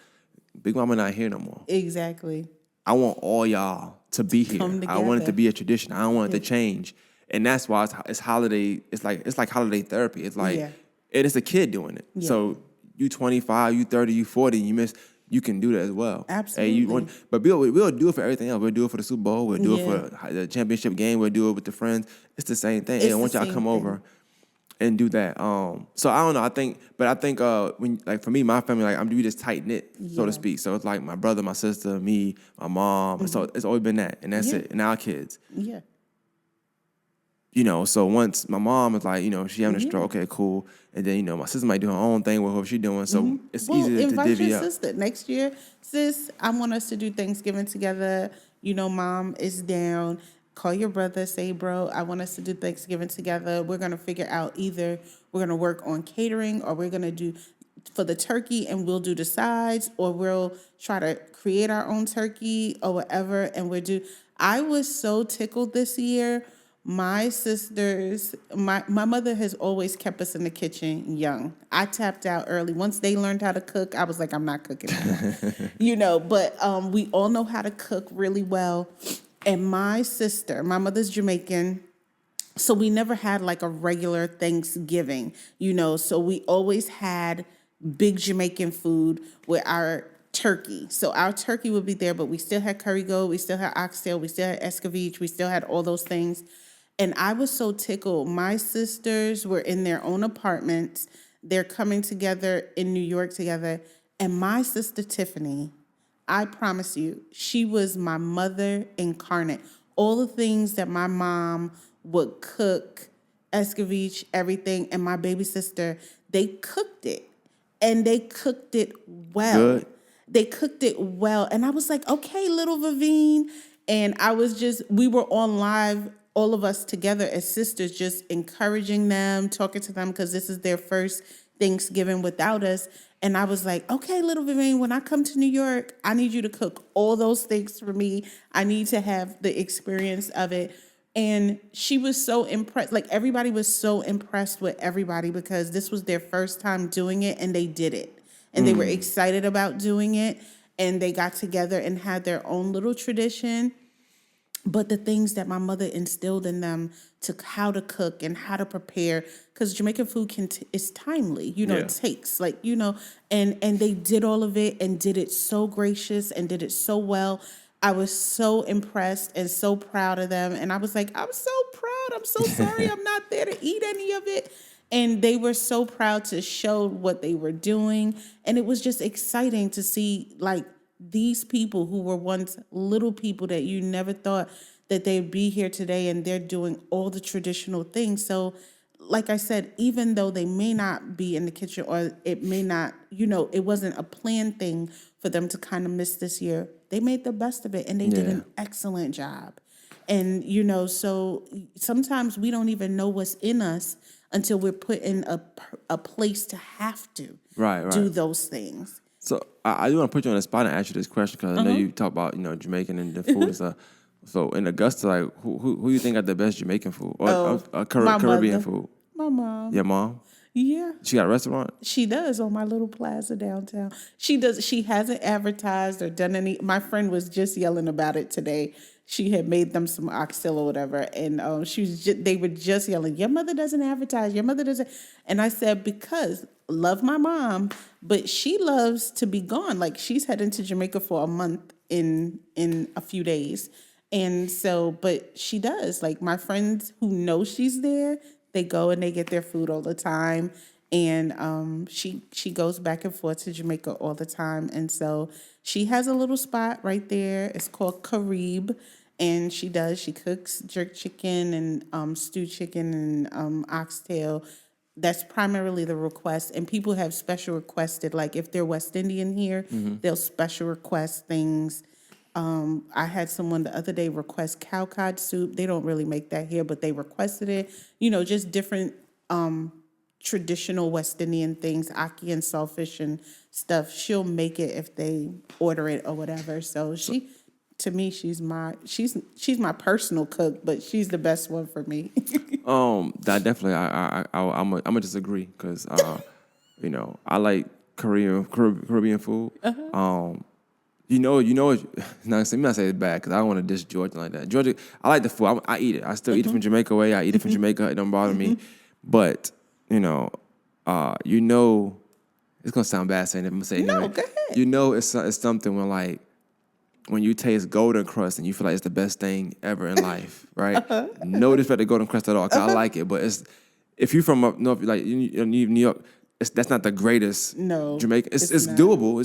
Big Mama not here no more. Exactly. I want all y'all to be here. I want it to be a tradition. I don't want it to change. And that's why it's holiday. It's like holiday therapy. It's like, and it's a kid doing it. Yeah. So you 25, you 30, you 40, you can do that as well. Absolutely. But we'll do it for everything else. We'll do it for the Super Bowl. We'll do it for the championship game. We'll do it with the friends. It's the same thing. I want y'all to come over and do that. So I don't know. I think when, like, for me, my family, like, I'm doing this tight knit, so to speak. So it's like my brother, my sister, me, my mom. So it's always been that, and that's it. And our kids. Yeah. You know, so once my mom is like, she having a stroke, okay, cool. And then, my sister might do her own thing with whoever she's doing. So it's easy to divvy up. Invite your sister. Next year, sis, I want us to do Thanksgiving together. Mom is down. Call your brother, say, bro, I want us to do Thanksgiving together. We're going to figure out either we're going to work on catering, or we're going to do for the turkey and we'll do the sides, or we'll try to create our own turkey or whatever. And I was so tickled this year. My sisters, my mother has always kept us in the kitchen young. I tapped out early. Once they learned how to cook, I was like, I'm not cooking anymore. But we all know how to cook really well. And my sister, my mother's Jamaican, so we never had like a regular Thanksgiving, so we always had big Jamaican food with our turkey. So our turkey would be there, but we still had curry goat, we still had oxtail, we still had escovitch, we still had all those things. And I was so tickled. My sisters were in their own apartments. They're coming together in New York together. And my sister Tiffany, I promise you, she was my mother incarnate. All the things that my mom would cook, escovitch, everything, and my baby sister, they cooked it. And they cooked it well. Good. They cooked it well. And I was like, okay, little Vivine. And we were on live, all of us together as sisters, just encouraging them, talking to them, because this is their first Thanksgiving without us. And I was like, okay, little Vivian, when I come to New York, I need you to cook all those things for me. I need to have the experience of it. And she was so impressed. Like, everybody was so impressed with everybody because this was their first time doing it, and they did it. And they were excited about doing it. And they got together and had their own little tradition. But the things that my mother instilled in them to how to cook and how to prepare, because Jamaican food is timely, it takes and they did all of it and did it so gracious and did it so well. I was so impressed and so proud of them. And I was like, I'm so proud. I'm so sorry I'm not there to eat any of it. And they were so proud to show what they were doing. And it was just exciting to see, like, these people who were once little people that you never thought that they'd be here today, and they're doing all the traditional things. So, like I said, even though they may not be in the kitchen, or it may not, it wasn't a planned thing for them to kind of miss this year, they made the best of it, and they did an excellent job. And, so sometimes we don't even know what's in us until we're put in a place to have to do those things. So I do want to put you on the spot and ask you this question, because I know you talk about Jamaican and the food and stuff. So in Augusta, like, who you think got the best Jamaican food or Caribbean food? My mom. Your mom? Yeah. She got a restaurant? She does, on my little plaza downtown. She does. She hasn't advertised or done any. My friend was just yelling about it today. She had made them some oxtail or whatever, and they were just yelling, your mother doesn't advertise, your mother doesn't. And I said, because love my mom, but she loves to be gone. Like, she's heading to Jamaica for a month in a few days. And so, but she does. Like, my friends who know she's there, they go and they get their food all the time. and she goes back and forth to Jamaica all the time, and so she has a little spot right there. It's called Carib, and she cooks jerk chicken and stewed chicken and oxtail. That's primarily the request, and people have special requested, like if they're West Indian here, they'll special request things. I had someone the other day request cow cod soup. They don't really make that here, but they requested it. Just different traditional West Indian things, ackee and saltfish and stuff. She'll make it if they order it or whatever. So to me, she's my personal cook, but she's the best one for me. That definitely, I'm gonna disagree because, I like Caribbean food. Now, let me not say it's bad because I don't want to diss Georgia like that. Georgia, I like the food. I eat it. I still eat it from Jamaica way. I eat it from Jamaica. It don't bother me. But, it's gonna sound bad saying it. I'm gonna say it anyway. No, go ahead. It's something when you taste golden crust and you feel like it's the best thing ever in life, right? No disrespect to golden crust at all, 'cause I like it, but if you're from up north, like New York, that's not the greatest. No, Jamaica. It's not. doable. I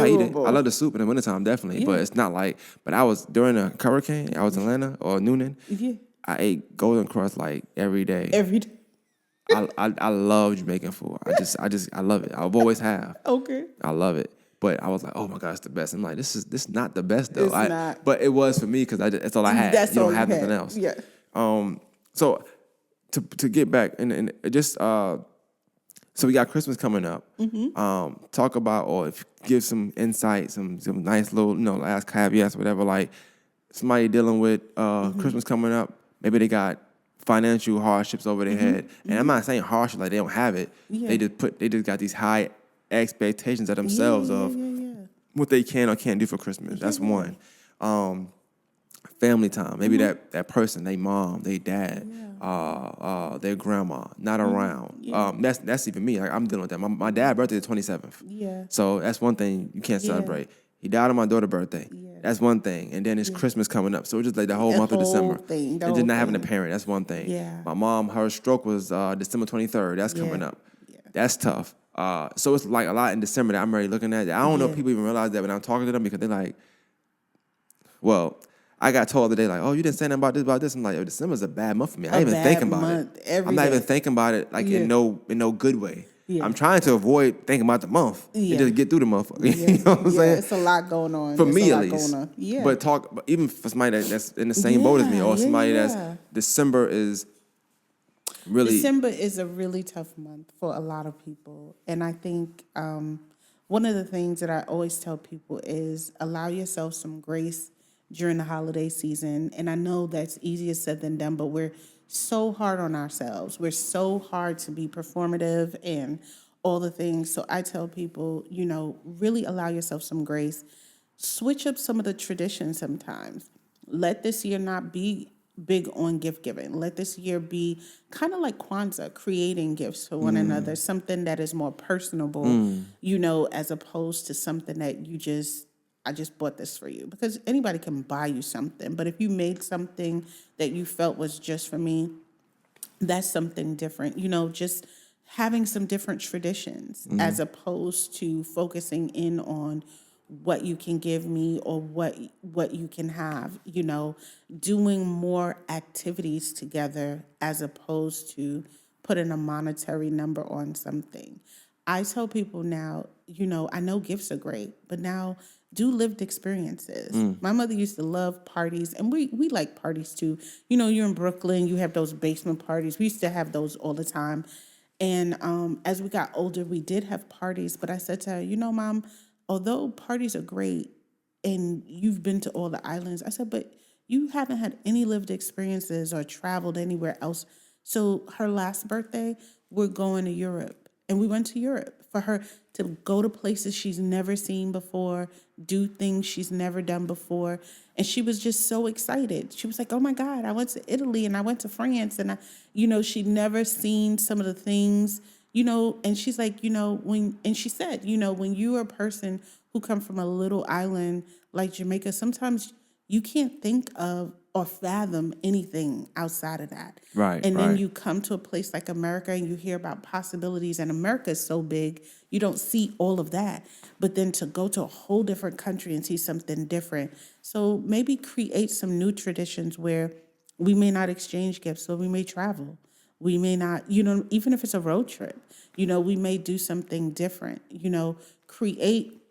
eat it. doable. I love the soup in the wintertime, definitely, but it's not like. But I was during a hurricane. I was in Atlanta or Noonan. Yeah. I ate golden crust like every day. Every day. I love Jamaican food. I love it. I've always have. Okay. I love it. But I was like, oh my God, it's the best. I'm like, this is not the best though. It's not. But it was for me because that's all I had. That's you all don't you have had. nothing else. Yeah. So to get back and just so we got Christmas coming up. Talk about or if give some insight, some nice little last caveats, whatever. Like somebody dealing with Christmas coming up, maybe they got financial hardships over their head, and I'm not saying hardship like they don't have it. Yeah. They just got these high expectations of themselves of what they can or can't do for Christmas. That's one. Family time. Maybe that person, their mom, their dad, their grandma, not around. That's even me. Like, I'm dealing with that. My dad's birthday is the 27th. Yeah. So that's one thing you can't celebrate. He died on my daughter's birthday. Yeah. That's one thing. And then it's Christmas coming up. So it's just like the whole month of December. Thing, and just not having a parent. That's one thing. Yeah. My mom, her stroke was December 23rd. That's coming up. Yeah. That's tough. So it's like a lot in December that I'm already looking at. I don't know if people even realize that when I'm talking to them because they're like, well, I got told the other day, like, oh, you didn't say nothing about this. I'm like, oh, December's a bad month for me. I ain't even thinking about it. I'm not even thinking about it like in no good way. Yeah. I'm trying to avoid thinking about the month and just get through the month. You know what I'm saying? It's a lot going on. For me, at least. Yeah. But even for somebody that's in the same boat as me or somebody that's December is a really tough month for a lot of people. And I think one of the things that I always tell people is allow yourself some grace during the holiday season. And I know that's easier said than done, but we're so hard on ourselves. We're so hard to be performative and all the things. So I tell people, really allow yourself some grace. Switch up some of the traditions sometimes. Let this year not be big on gift giving. Let this year be kind of like Kwanzaa, creating gifts for one another, something that is more personable, as opposed to something that I just bought this for you. Because anybody can buy you something. But if you made something that you felt was just for me, that's something different. Just having some different traditions as opposed to focusing in on what you can give me or what you can have, doing more activities together as opposed to putting a monetary number on something. I tell people now, I know gifts are great, but now do lived experiences. My mother used to love parties, and we like parties too. You're in Brooklyn, you have those basement parties. We used to have those all the time. And as we got older, we did have parties, but I said to her, Mom, although parties are great and you've been to all the islands, I said, but you haven't had any lived experiences or traveled anywhere else. So her last birthday, we're going to Europe. And we went to Europe for her to go to places she's never seen before, do things she's never done before. And she was just so excited. She was like, oh my God, I went to Italy and I went to France. And, she'd never seen some of the things, and she's like, she said, when you're a person who come from a little island like Jamaica, sometimes you can't think of or fathom anything outside of that. Right, And then right. you come to a place like America and you hear about possibilities, and America is so big, you don't see all of that. But then to go to a whole different country and see something different. So maybe create some new traditions where we may not exchange gifts, so we may travel. We may not, even if it's a road trip, we may do something different, create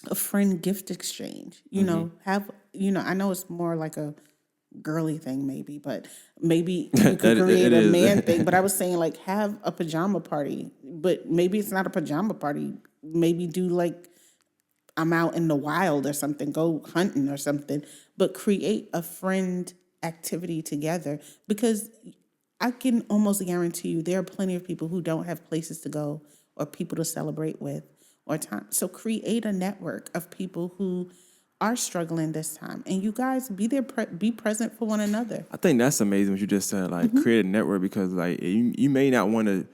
a friend gift exchange, have, I know it's more like a girly thing maybe, but maybe you could create It a is. man thing. But I was saying like have a pajama party, but maybe it's not a pajama party. Maybe do like I'm out in the wild or something, go hunting or something, but create a friend activity together because I can almost guarantee you there are plenty of people who don't have places to go or people to celebrate with or time. So create a network of people who are struggling this time, and you guys be there, be present for one another. I think that's amazing what you just said. Like create a network because like you may not want to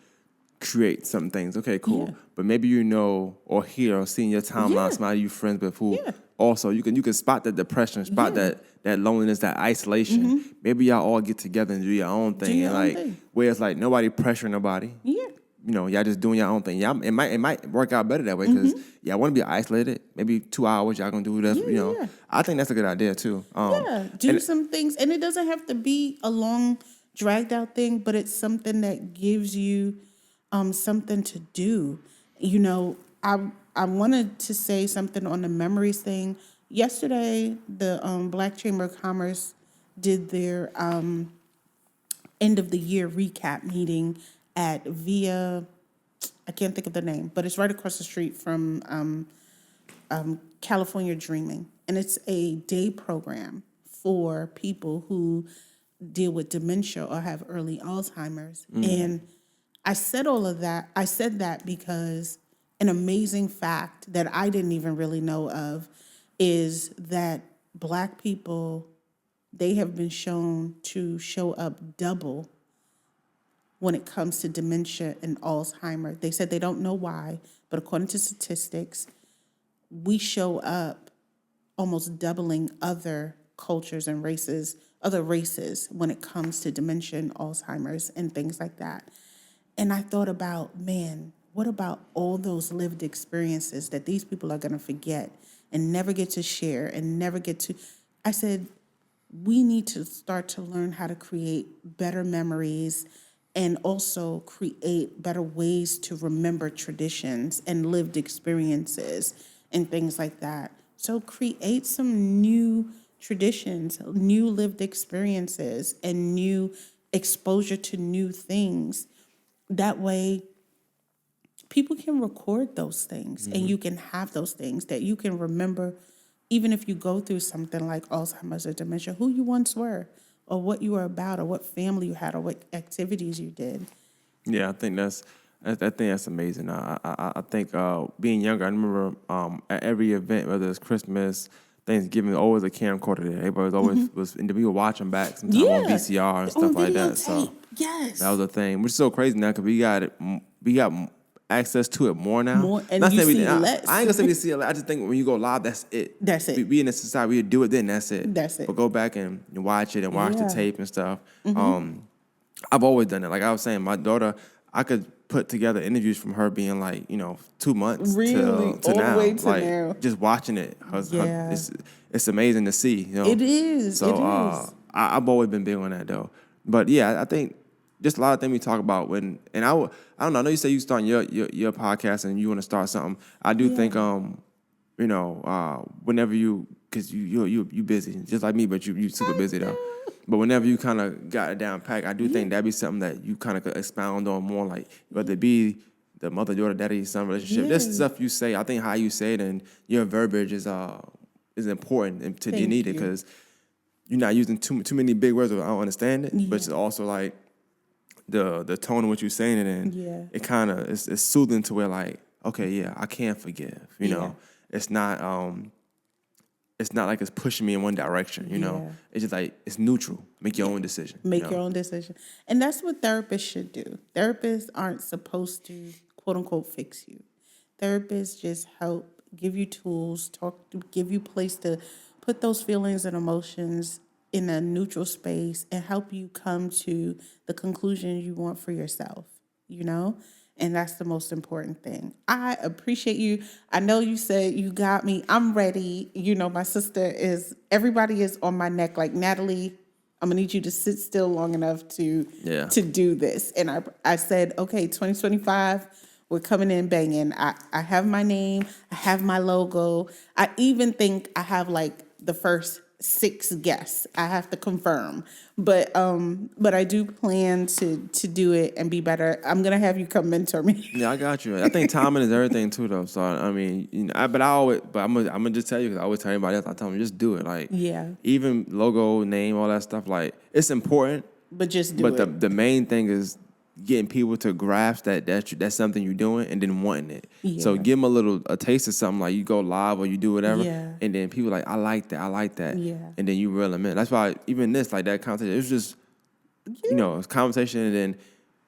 create some things. Okay, cool. Yeah. But maybe or hear or see in your timeline Yeah. somebody you friends with who Yeah. also you can spot that depression, spot Yeah. that loneliness, that isolation. Maybe y'all all get together and do your own thing. your And own like thing. where it's like nobody pressuring nobody. Yeah. Y'all just doing your own thing. Y'all, it might work out better that way because y'all want to be isolated. Maybe 2 hours y'all gonna do this. Yeah. I think that's a good idea too. Yeah, do and- some things, and it doesn't have to be a long, dragged out thing, but it's something that gives you something to do. I wanted to say something on the memories thing. Yesterday, the Black Chamber of Commerce did their end of the year recap meeting at Via. I can't think of the name, but it's right across the street from California Dreaming. And it's a day program for people who deal with dementia or have early Alzheimer's. And I said all of that. I said that because an amazing fact that I didn't even really know of is that Black people, they have been shown to show up double when it comes to dementia and Alzheimer. They said they don't know why, but according to statistics, we show up almost doubling other cultures and other races when it comes to dementia and Alzheimer's and things like that. And I thought about, man, what about all those lived experiences that these people are going to forget and never get to share and never get to. I said, we need to start to learn how to create better memories and also create better ways to remember traditions and lived experiences and things like that. So create some new traditions, new lived experiences, and new exposure to new things. That way, people can record those things and you can have those things that you can remember, even if you go through something like Alzheimer's or dementia, who you once were or what you were about or what family you had or what activities you did. Yeah, I think that's amazing. I think being younger, I remember at every event, whether it's Christmas, Thanksgiving, always a camcorder there. Everybody was always, and we would watch them back sometimes on VCR and stuff like that. So yes, that was a thing, which is so crazy now because we got access to it more now. More, and Not you saying see less. I ain't gonna say we see it. I just think when you go live, that's it. That's it. We in the society, we do it then. That's it. That's it. But go back and watch it and watch the Yeah. tape and stuff. I've always done it. Like I was saying, my daughter, I could put together interviews from her being like 2 months Really? to All the now. way to like now. just watching it, Yeah. it's amazing to see. It is. So It is. I've always been big on that though. But yeah, I think just a lot of things we talk about I don't know. I know you say you starting your podcast and you want to start something. I do think whenever because you busy just like me, but you super busy though. But whenever you kind of got it down packed, I do think that'd be something that you kind of could expound on more, like whether it be the mother, daughter, daddy, son relationship. This stuff you say, I think how you say it and your verbiage is important and you need it because you're not using too many big words. I don't understand it, but it's also like the tone of what you're saying it in. It kind of it's soothing to where like, okay, yeah, I can forgive. You know, it's not like it's pushing me in one direction. You know, it's just like it's neutral. Make your own decision. Make your own decision. And that's what therapists should do. Therapists aren't supposed to, quote unquote, fix you. Therapists just help, give you tools, give you place to put those feelings and emotions in a neutral space and help you come to the conclusion you want for yourself, you know? And that's the most important thing. I appreciate you. I know you said you got me. I'm ready. You know, my sister is, everybody is on my neck. Like, Natalie, I'm gonna need you to sit still long enough to do this. And I said, okay, 2025, we're coming in banging. I have my name, I have my logo. I even think I have like the first 6 guests. I have to confirm. But I do plan to do it and be better. I'm gonna have you come mentor me. Yeah, I got you. I think timing is everything too, though. So I mean, you know, but I'm gonna just tell you because I always tell anybody else. I tell them just do it. Like, even logo, name, all that stuff. Like, it's important, but just do it. But the main thing is getting people to grasp that's something you're doing and then wanting it. Yeah. So give them a taste of something, like you go live or you do whatever, Yeah. and then people like, I like that, Yeah. and then you reel them in. That's why even this, like that conversation, it was just, you know, it's conversation, and then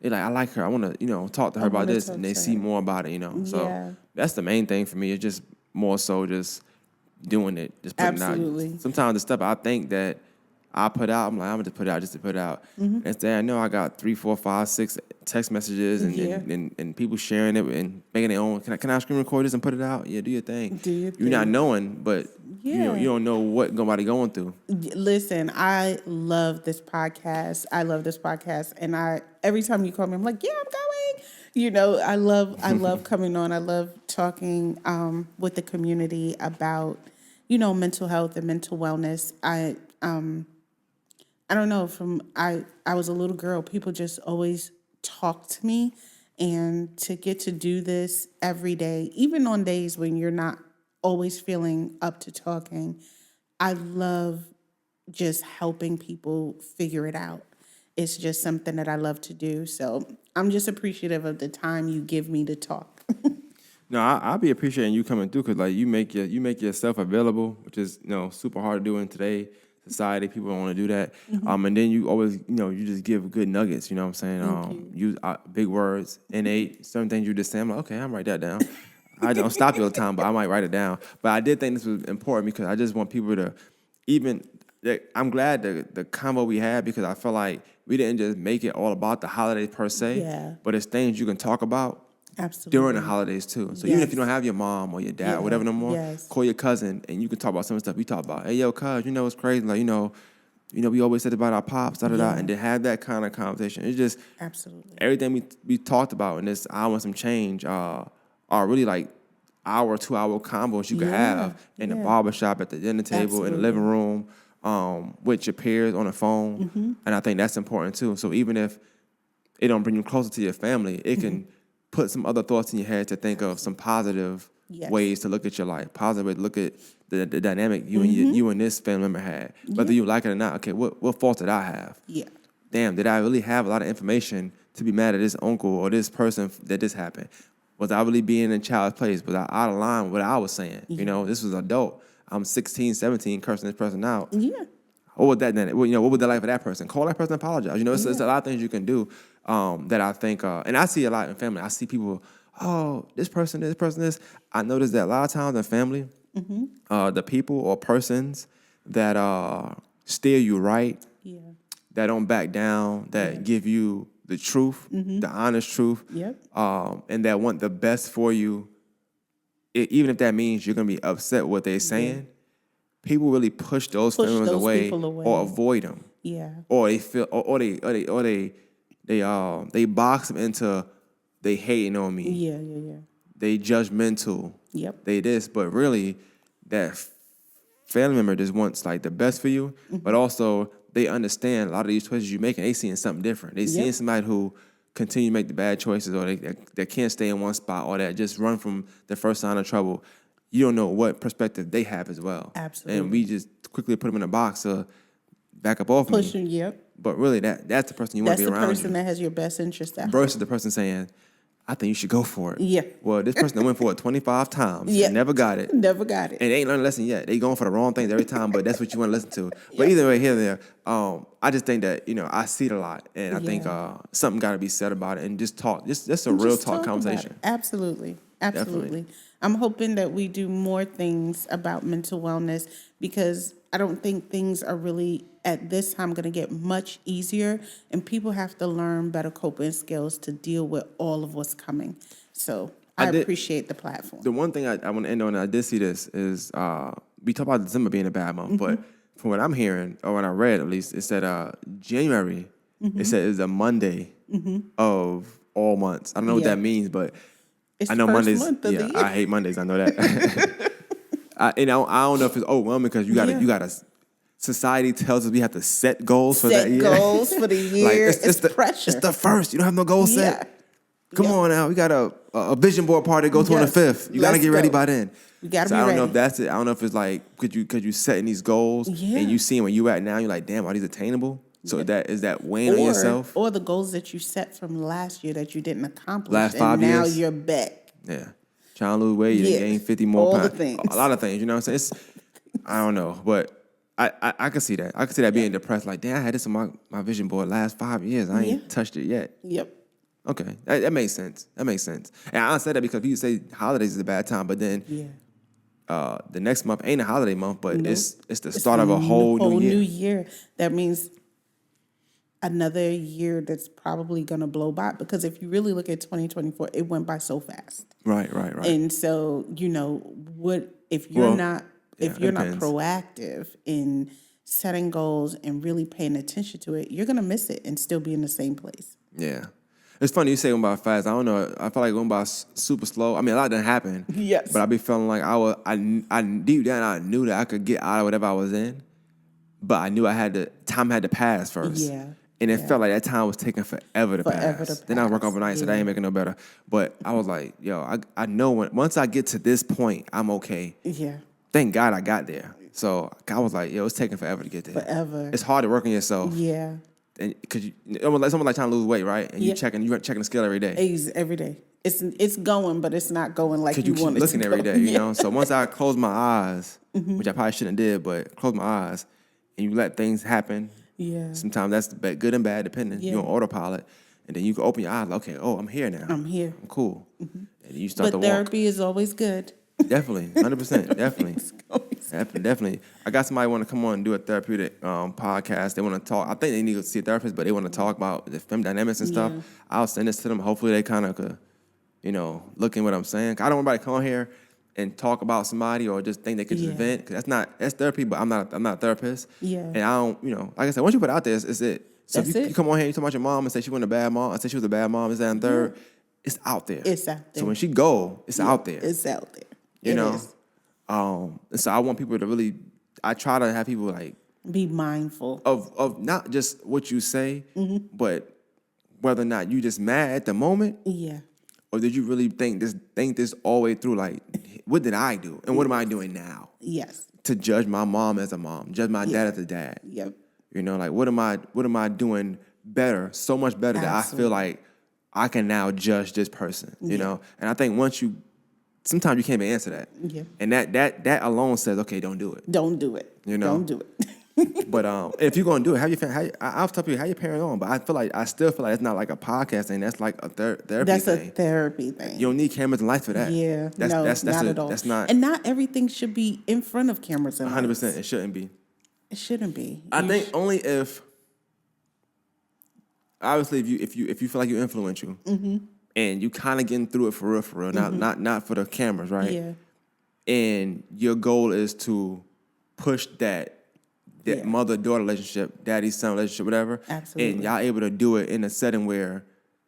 they're like, I like her, I want to, you know, talk to her about this, and they see more about it, you know. So that's the main thing for me. It's just more so just doing it, just putting it out. Sometimes the stuff I think that I put out, I'm like, I'm gonna just put it out just to put it out. Instead, I know I got 3, 4, 5, 6 text messages and people sharing it and making their own. Can I screen record this and put it out? Yeah, do your thing. You're not knowing, but you don't know what somebody going through. Listen, I love this podcast. And every time you call me, I'm like, yeah, I'm going. You know, I love coming on. I love talking with the community about, you know, mental health and mental wellness. I don't know, I was a little girl, people just always talk to me, and to get to do this every day, even on days when you're not always feeling up to talking, I love just helping people figure it out. It's just something that I love to do. So I'm just appreciative of the time you give me to talk. No, I'll be appreciating you coming through because like you make yourself available, which is, you know, super hard to do in today's society. People don't want to do that. And then you always, you know, you just give good nuggets. You know what I'm saying? Use big words, innate. Certain things you just say, I'm like, okay, I'm write that down. I don't stop you all the time, but I might write it down. But I did think this was important because I just want people to I'm glad the convo we had, because I feel like we didn't just make it all about the holidays per se, but it's things you can talk about during the holidays too. So even if you don't have your mom or your dad or whatever no more, call your cousin and you can talk about some of the stuff we talk about. Hey, yo, cuz, you know what's crazy? Like, you know, we always said about our pops, and then have that kind of conversation. It's just everything we talked about in this I Want Some Change are really like hour, 2-hour combos you can have in the barbershop, at the dinner table, in the living room, with your peers on the phone. And I think that's important too. So even if it don't bring you closer to your family, it can put some other thoughts in your head to think of some positive ways to look at your life, positive way to look at the dynamic you and this family member had. Whether you like it or not, okay, what fault did I have? Damn, did I really have a lot of information to be mad at this uncle or this person that this happened? Was I really being in child's place? Was I out of line with what I was saying? You know, this was adult. I'm 16, 17, cursing this person out. What would that then? You know, what would that like for that person? Call that person, apologize. You know, it's a lot of things you can do that I think, and I see a lot in family. I see people, oh, this person, this. I notice that a lot of times in family, the people or persons that steer you right, that don't back down, that give you the truth, the honest truth, and that want the best for you, even if that means you're gonna be upset with what they're saying. People really push those family away or avoid them. Or they feel, or they box them into they hating on me. They judgmental. They this, but really that family member just wants like the best for you, but also they understand a lot of these choices you're making. They seeing something different. They seeing somebody who continue to make the bad choices, or they can't stay in one spot, or that just run from the first sign of trouble. You don't know what perspective they have as well. And we just quickly put them in a box to back up off me. But really, that's the person you want to be around. That's the person that has your best interest at heart. Versus the person saying, I think you should go for it. Well, this person that went for it 25 times and never got it. And they ain't learned a lesson yet. They going for the wrong things every time, but that's what you want to listen to. But either way, here and there, I just think that, you know, I see it a lot. And I think something got to be said about it, and just talk. Just a real talk conversation. Absolutely. I'm hoping that we do more things about mental wellness, because I don't think things are really at this time going to get much easier, and people have to learn better coping skills to deal with all of what's coming. So I appreciate the platform. The one thing I want to end on, and I did see this, is we talk about December being a bad month, but from what I'm hearing, or what I read at least, it said January, it said is a Monday of all months. I don't know what that means, but It's I know the first Mondays. month of the year. I hate Mondays. I know that. I don't know if it's overwhelming because you gotta. Society tells us we have to set goals for that year. Set goals for the year. Like, it's pressure. It's the first. You don't have no goals set. Come on now. We got a vision board party to go to on the 5th. You got to get ready by then. You got to be ready. I don't know ready. if that's it. I don't know if it's like, could you setting these goals and you seeing where you at now, you're like, damn, are these attainable? So is that weighing on yourself? Or the goals that you set from last year that you didn't accomplish. Last 5 years. Now you're back. Yeah. Trying to lose weight, you gain 50 more pounds. All the things. A lot of things, you know what I'm saying? I don't know, but I can see that. I can see that being depressed. Like, damn, I had this on my vision board last 5 years. I ain't touched it yet. Yep. Okay, that makes sense. That makes sense. And I said that because people say holidays is a bad time, but then the next month ain't a holiday month, but it's the start of a whole new year. That means another year that's probably going to blow by, because if you really look at 2024, it went by so fast. Right. And so, what if you're not proactive in setting goals and really paying attention to it, you're going to miss it and still be in the same place. Yeah. It's funny you say going by fast. I don't know. I feel like going by super slow. I mean, a lot didn't happen. Yes. But I be feeling like I deep down, I knew that I could get out of whatever I was in, but I knew time had to pass first. Yeah. And it felt like that time was taking forever to pass. Then I work overnight, so that ain't making no better. But I was like, yo, I know once I get to this point, I'm okay. Yeah. Thank God I got there. So I was like, yo, it's taking forever to get there. Forever. It's hard to work on yourself. Yeah. And because someone like trying to lose weight, right? And you're checking the scale every day. Every day. It's going, but it's not going like you want it to go. Because you keep looking every day, you know? So once I close my eyes, which I probably shouldn't have did, but close my eyes, and you let things happen. Yeah. Sometimes that's good and bad, depending. You're on autopilot. And then you can open your eyes, like, okay, I'm here now. I'm here. I'm cool. And you start to walk. But therapy is always good. Definitely, 100%, definitely. I got somebody want to come on and do a therapeutic podcast. They want to talk. I think they need to see a therapist, but they want to talk about the family dynamics and stuff. I'll send this to them. Hopefully, they kind of could, look in what I'm saying. I don't want anybody to come on here and talk about somebody or just think they could just vent, because that's therapy. But I'm not a therapist. Yeah. And I don't, like I said, once you put it out there, it's it. So if you come on here, you talk about your mom and say she wasn't a bad mom. I say she was a bad mom. Is that and third? It's out there. It's out there. So when she go, it's out there. It's out there. You know, and so I want people to really. I try to have people like be mindful of not just what you say, but whether or not you just mad at the moment, or did you really think this all the way through? Like, what did I do, and what am I doing now? Yes. To judge my mom as a mom, judge my dad as a dad. Yep. Like what am I doing better, so much better that I feel like I can now judge this person. You know, and I think sometimes you can't even answer that. Yeah. And that alone says, okay, don't do it. Don't do it. Don't do it. But if you're gonna do it, have your family. I'll tell people how your parents on. But I still feel like it's not like a podcast thing. That's like a therapy thing. That's a therapy thing. You don't need cameras in life for that. Yeah. That's not at all. That's not. And not everything should be in front of cameras. 100%. It shouldn't be. It shouldn't be. I think only if. Obviously, if you feel like you're influential. And you kind of getting through it for real, not for the cameras, right? Yeah. And your goal is to push that mother-daughter relationship, daddy-son relationship, whatever. Absolutely. And y'all able to do it in a setting where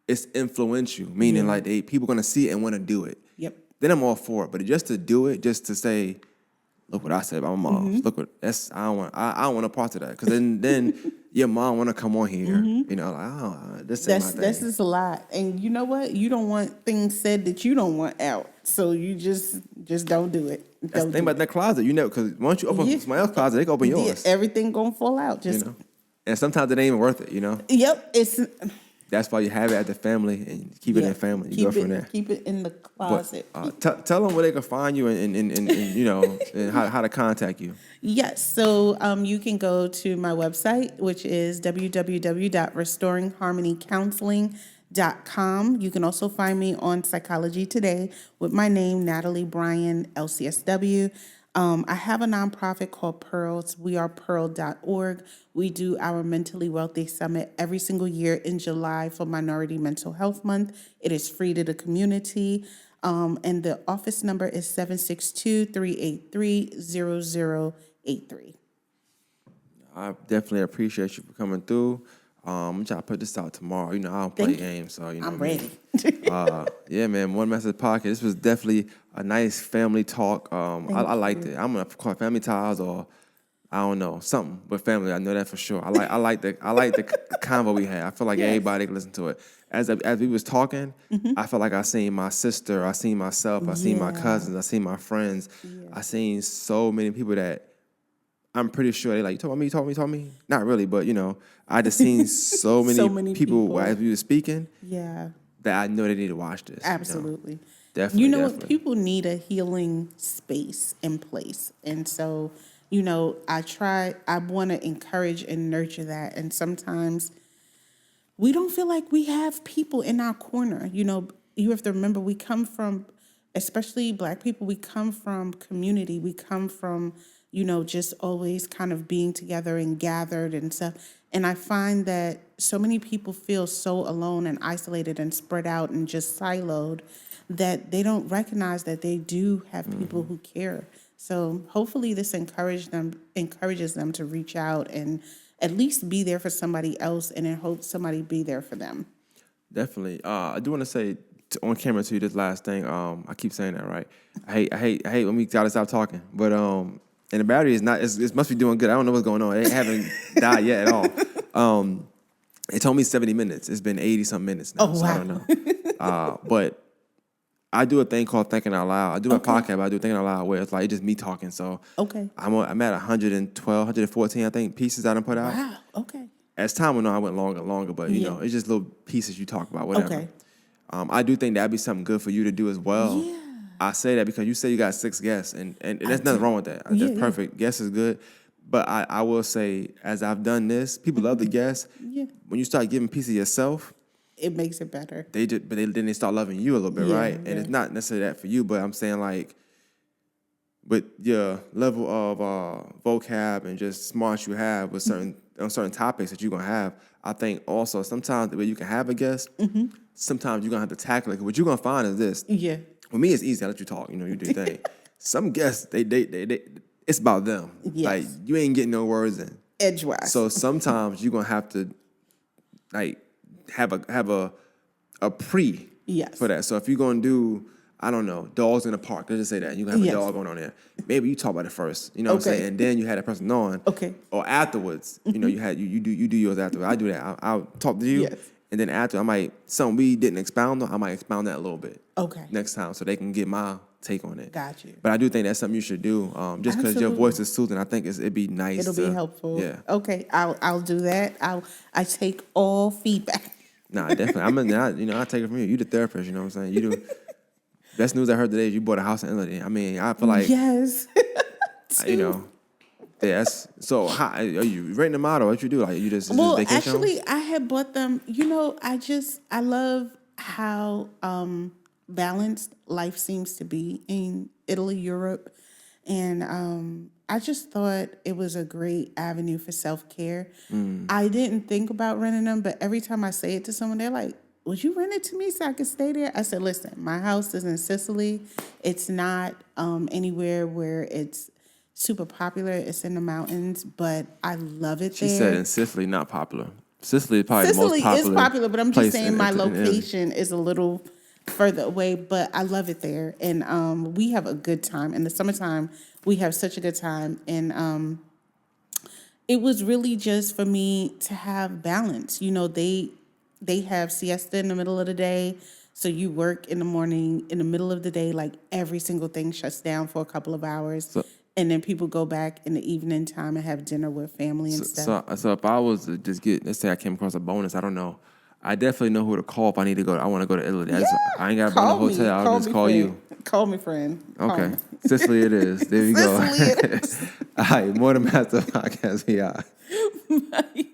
it's influential, meaning like people gonna see it and want to do it. Yep. Then I'm all for it. But just to do it, just to say, look what I said about my mom. Look what I don't want a part of that, because then your mom want to come on here. This ain't my thing. This is a lot, and you know what? You don't want things said that you don't want out, so you just don't do it. That's the thing about that closet, because once you open somebody else's closet, they can open yours. Everything gonna fall out. And sometimes it ain't even worth it. Yep, it's. That's why you have it at the family and keep it in the family. You go from there. Keep it in the closet. But, tell them where they can find you and and how to contact you. Yes, so you can go to my website, which is www.restoringharmonycounseling.com. You can also find me on Psychology Today with my name, Natalie Bryan, LCSW. I have a nonprofit called Pearls. We are pearl.org. We do our Mentally Wealthy Summit every single year in July for Minority Mental Health Month. It is free to the community. And the office number is 762-383-0083. I definitely appreciate you for coming through. I'm trying to put this out tomorrow. You know, I don't play games, so you know. I'm ready. Yeah, man. One Message Podcast. This was definitely a nice family talk. I liked it. I'm gonna call it family ties or I don't know something, but family. I know that for sure. I like the convo we had. I feel like everybody can listen to it. As we was talking, I felt like I seen my sister, I seen myself, I seen my cousins, I seen my friends, I seen so many people that I'm pretty sure they like, you told me? Not really, but you know, I just seen so many people as we were speaking. Yeah. That I know they need to watch this. Absolutely. You know? Definitely. You know what? People need a healing space and place. And so, you know, I want to encourage and nurture that. And sometimes we don't feel like we have people in our corner. You know, you have to remember we come from, especially Black people, we come from community. We come from, you know, just always kind of being together and gathered and stuff. And I find that so many people feel so alone and isolated and spread out and just siloed that they don't recognize that they do have people who care. So hopefully this encourages them to reach out and at least be there for somebody else, and in hope somebody be there for them. Definitely. I do want to say on camera to you this last thing. I keep saying that, right? I hate when we gotta stop talking. But and the battery is not. It must be doing good. I don't know what's going on. It haven't died yet at all. It told me 70 minutes. It's been 80 some minutes now. Oh, wow. So I don't know. But I do a thing called Thinking Out Loud. I do a podcast, but I do Thinking Out Loud where it's like it's just me talking. So I'm at 112, 114, I think, pieces I done put out. Wow. Okay. As time went on, I went longer, but you know, it's just little pieces you talk about, whatever. Okay. I do think that'd be something good for you to do as well. Yeah. I say that because you say you got 6 guests, and there's nothing wrong with that. That's perfect. Guests is good. But I will say, as I've done this, people love the guests. Yeah. When you start giving pieces of yourself, it makes it better. Then they start loving you a little bit, right? And it's not necessarily that for you, but I'm saying like, with your level of vocab and just smarts you have with certain topics that you're gonna have, I think also sometimes the way you can have a guest, sometimes you're gonna have to tackle it. What you're gonna find is this. Yeah. For me, it's easy. I let you talk. You know, you do your thing. Some guests, they it's about them. Yes. Like you ain't getting no words in. Edgewise. So sometimes you're gonna have to like have a pre for that. So if you're gonna do, I don't know, dogs in the park, let's just say that. You're gonna have a dog going on there. Maybe you talk about it first, you know what I'm saying? And then you had that person on. Okay. Or afterwards, you know, you do yours afterwards. I do that. I'll talk to you. Yes. And then after, something we didn't expound on, I might expound that a little bit. Okay. Next time, so they can get my take on it. Got you. But I do think that's something you should do. Just because your voice is soothing, I think it'd be nice. It'll be helpful. Yeah. Okay. I'll do that. I take all feedback. Nah, definitely. I take it from you. You the therapist, you know what I'm saying? You do. Best news I heard today is you bought a house in Italy. I mean, I feel like yes. You know. Yes. So, how are you renting them out, or what you do? Like, you just vacation actually, homes? I had bought them. You know, I love how balanced life seems to be in Italy, Europe, and I just thought it was a great avenue for self-care. I didn't think about renting them, but every time I say it to someone, they're like, would you rent it to me so I could stay there? I said, listen, my house is in Sicily. It's not anywhere where it's super popular. It's in the mountains, but I love it there. She said in Sicily, not popular. Sicily is probably the most popular. Sicily is popular, but I'm just saying my location is a little further away, but I love it there. And we have a good time. In the summertime, we have such a good time. And it was really just for me to have balance. You know, they have siesta in the middle of the day. So you work in the morning, in the middle of the day, like every single thing shuts down for a couple of hours. And then people go back in the evening time and have dinner with family and stuff. So if I was to just let's say I came across a bonus, I don't know. I definitely know who to call if I need to go. I want to go to Italy. I ain't got to buy no hotel. I'll just call you. Call me, friend. Okay. Sicily it is. There you go. Sicily it is. All right. More than Master Podcast. We are. Bye.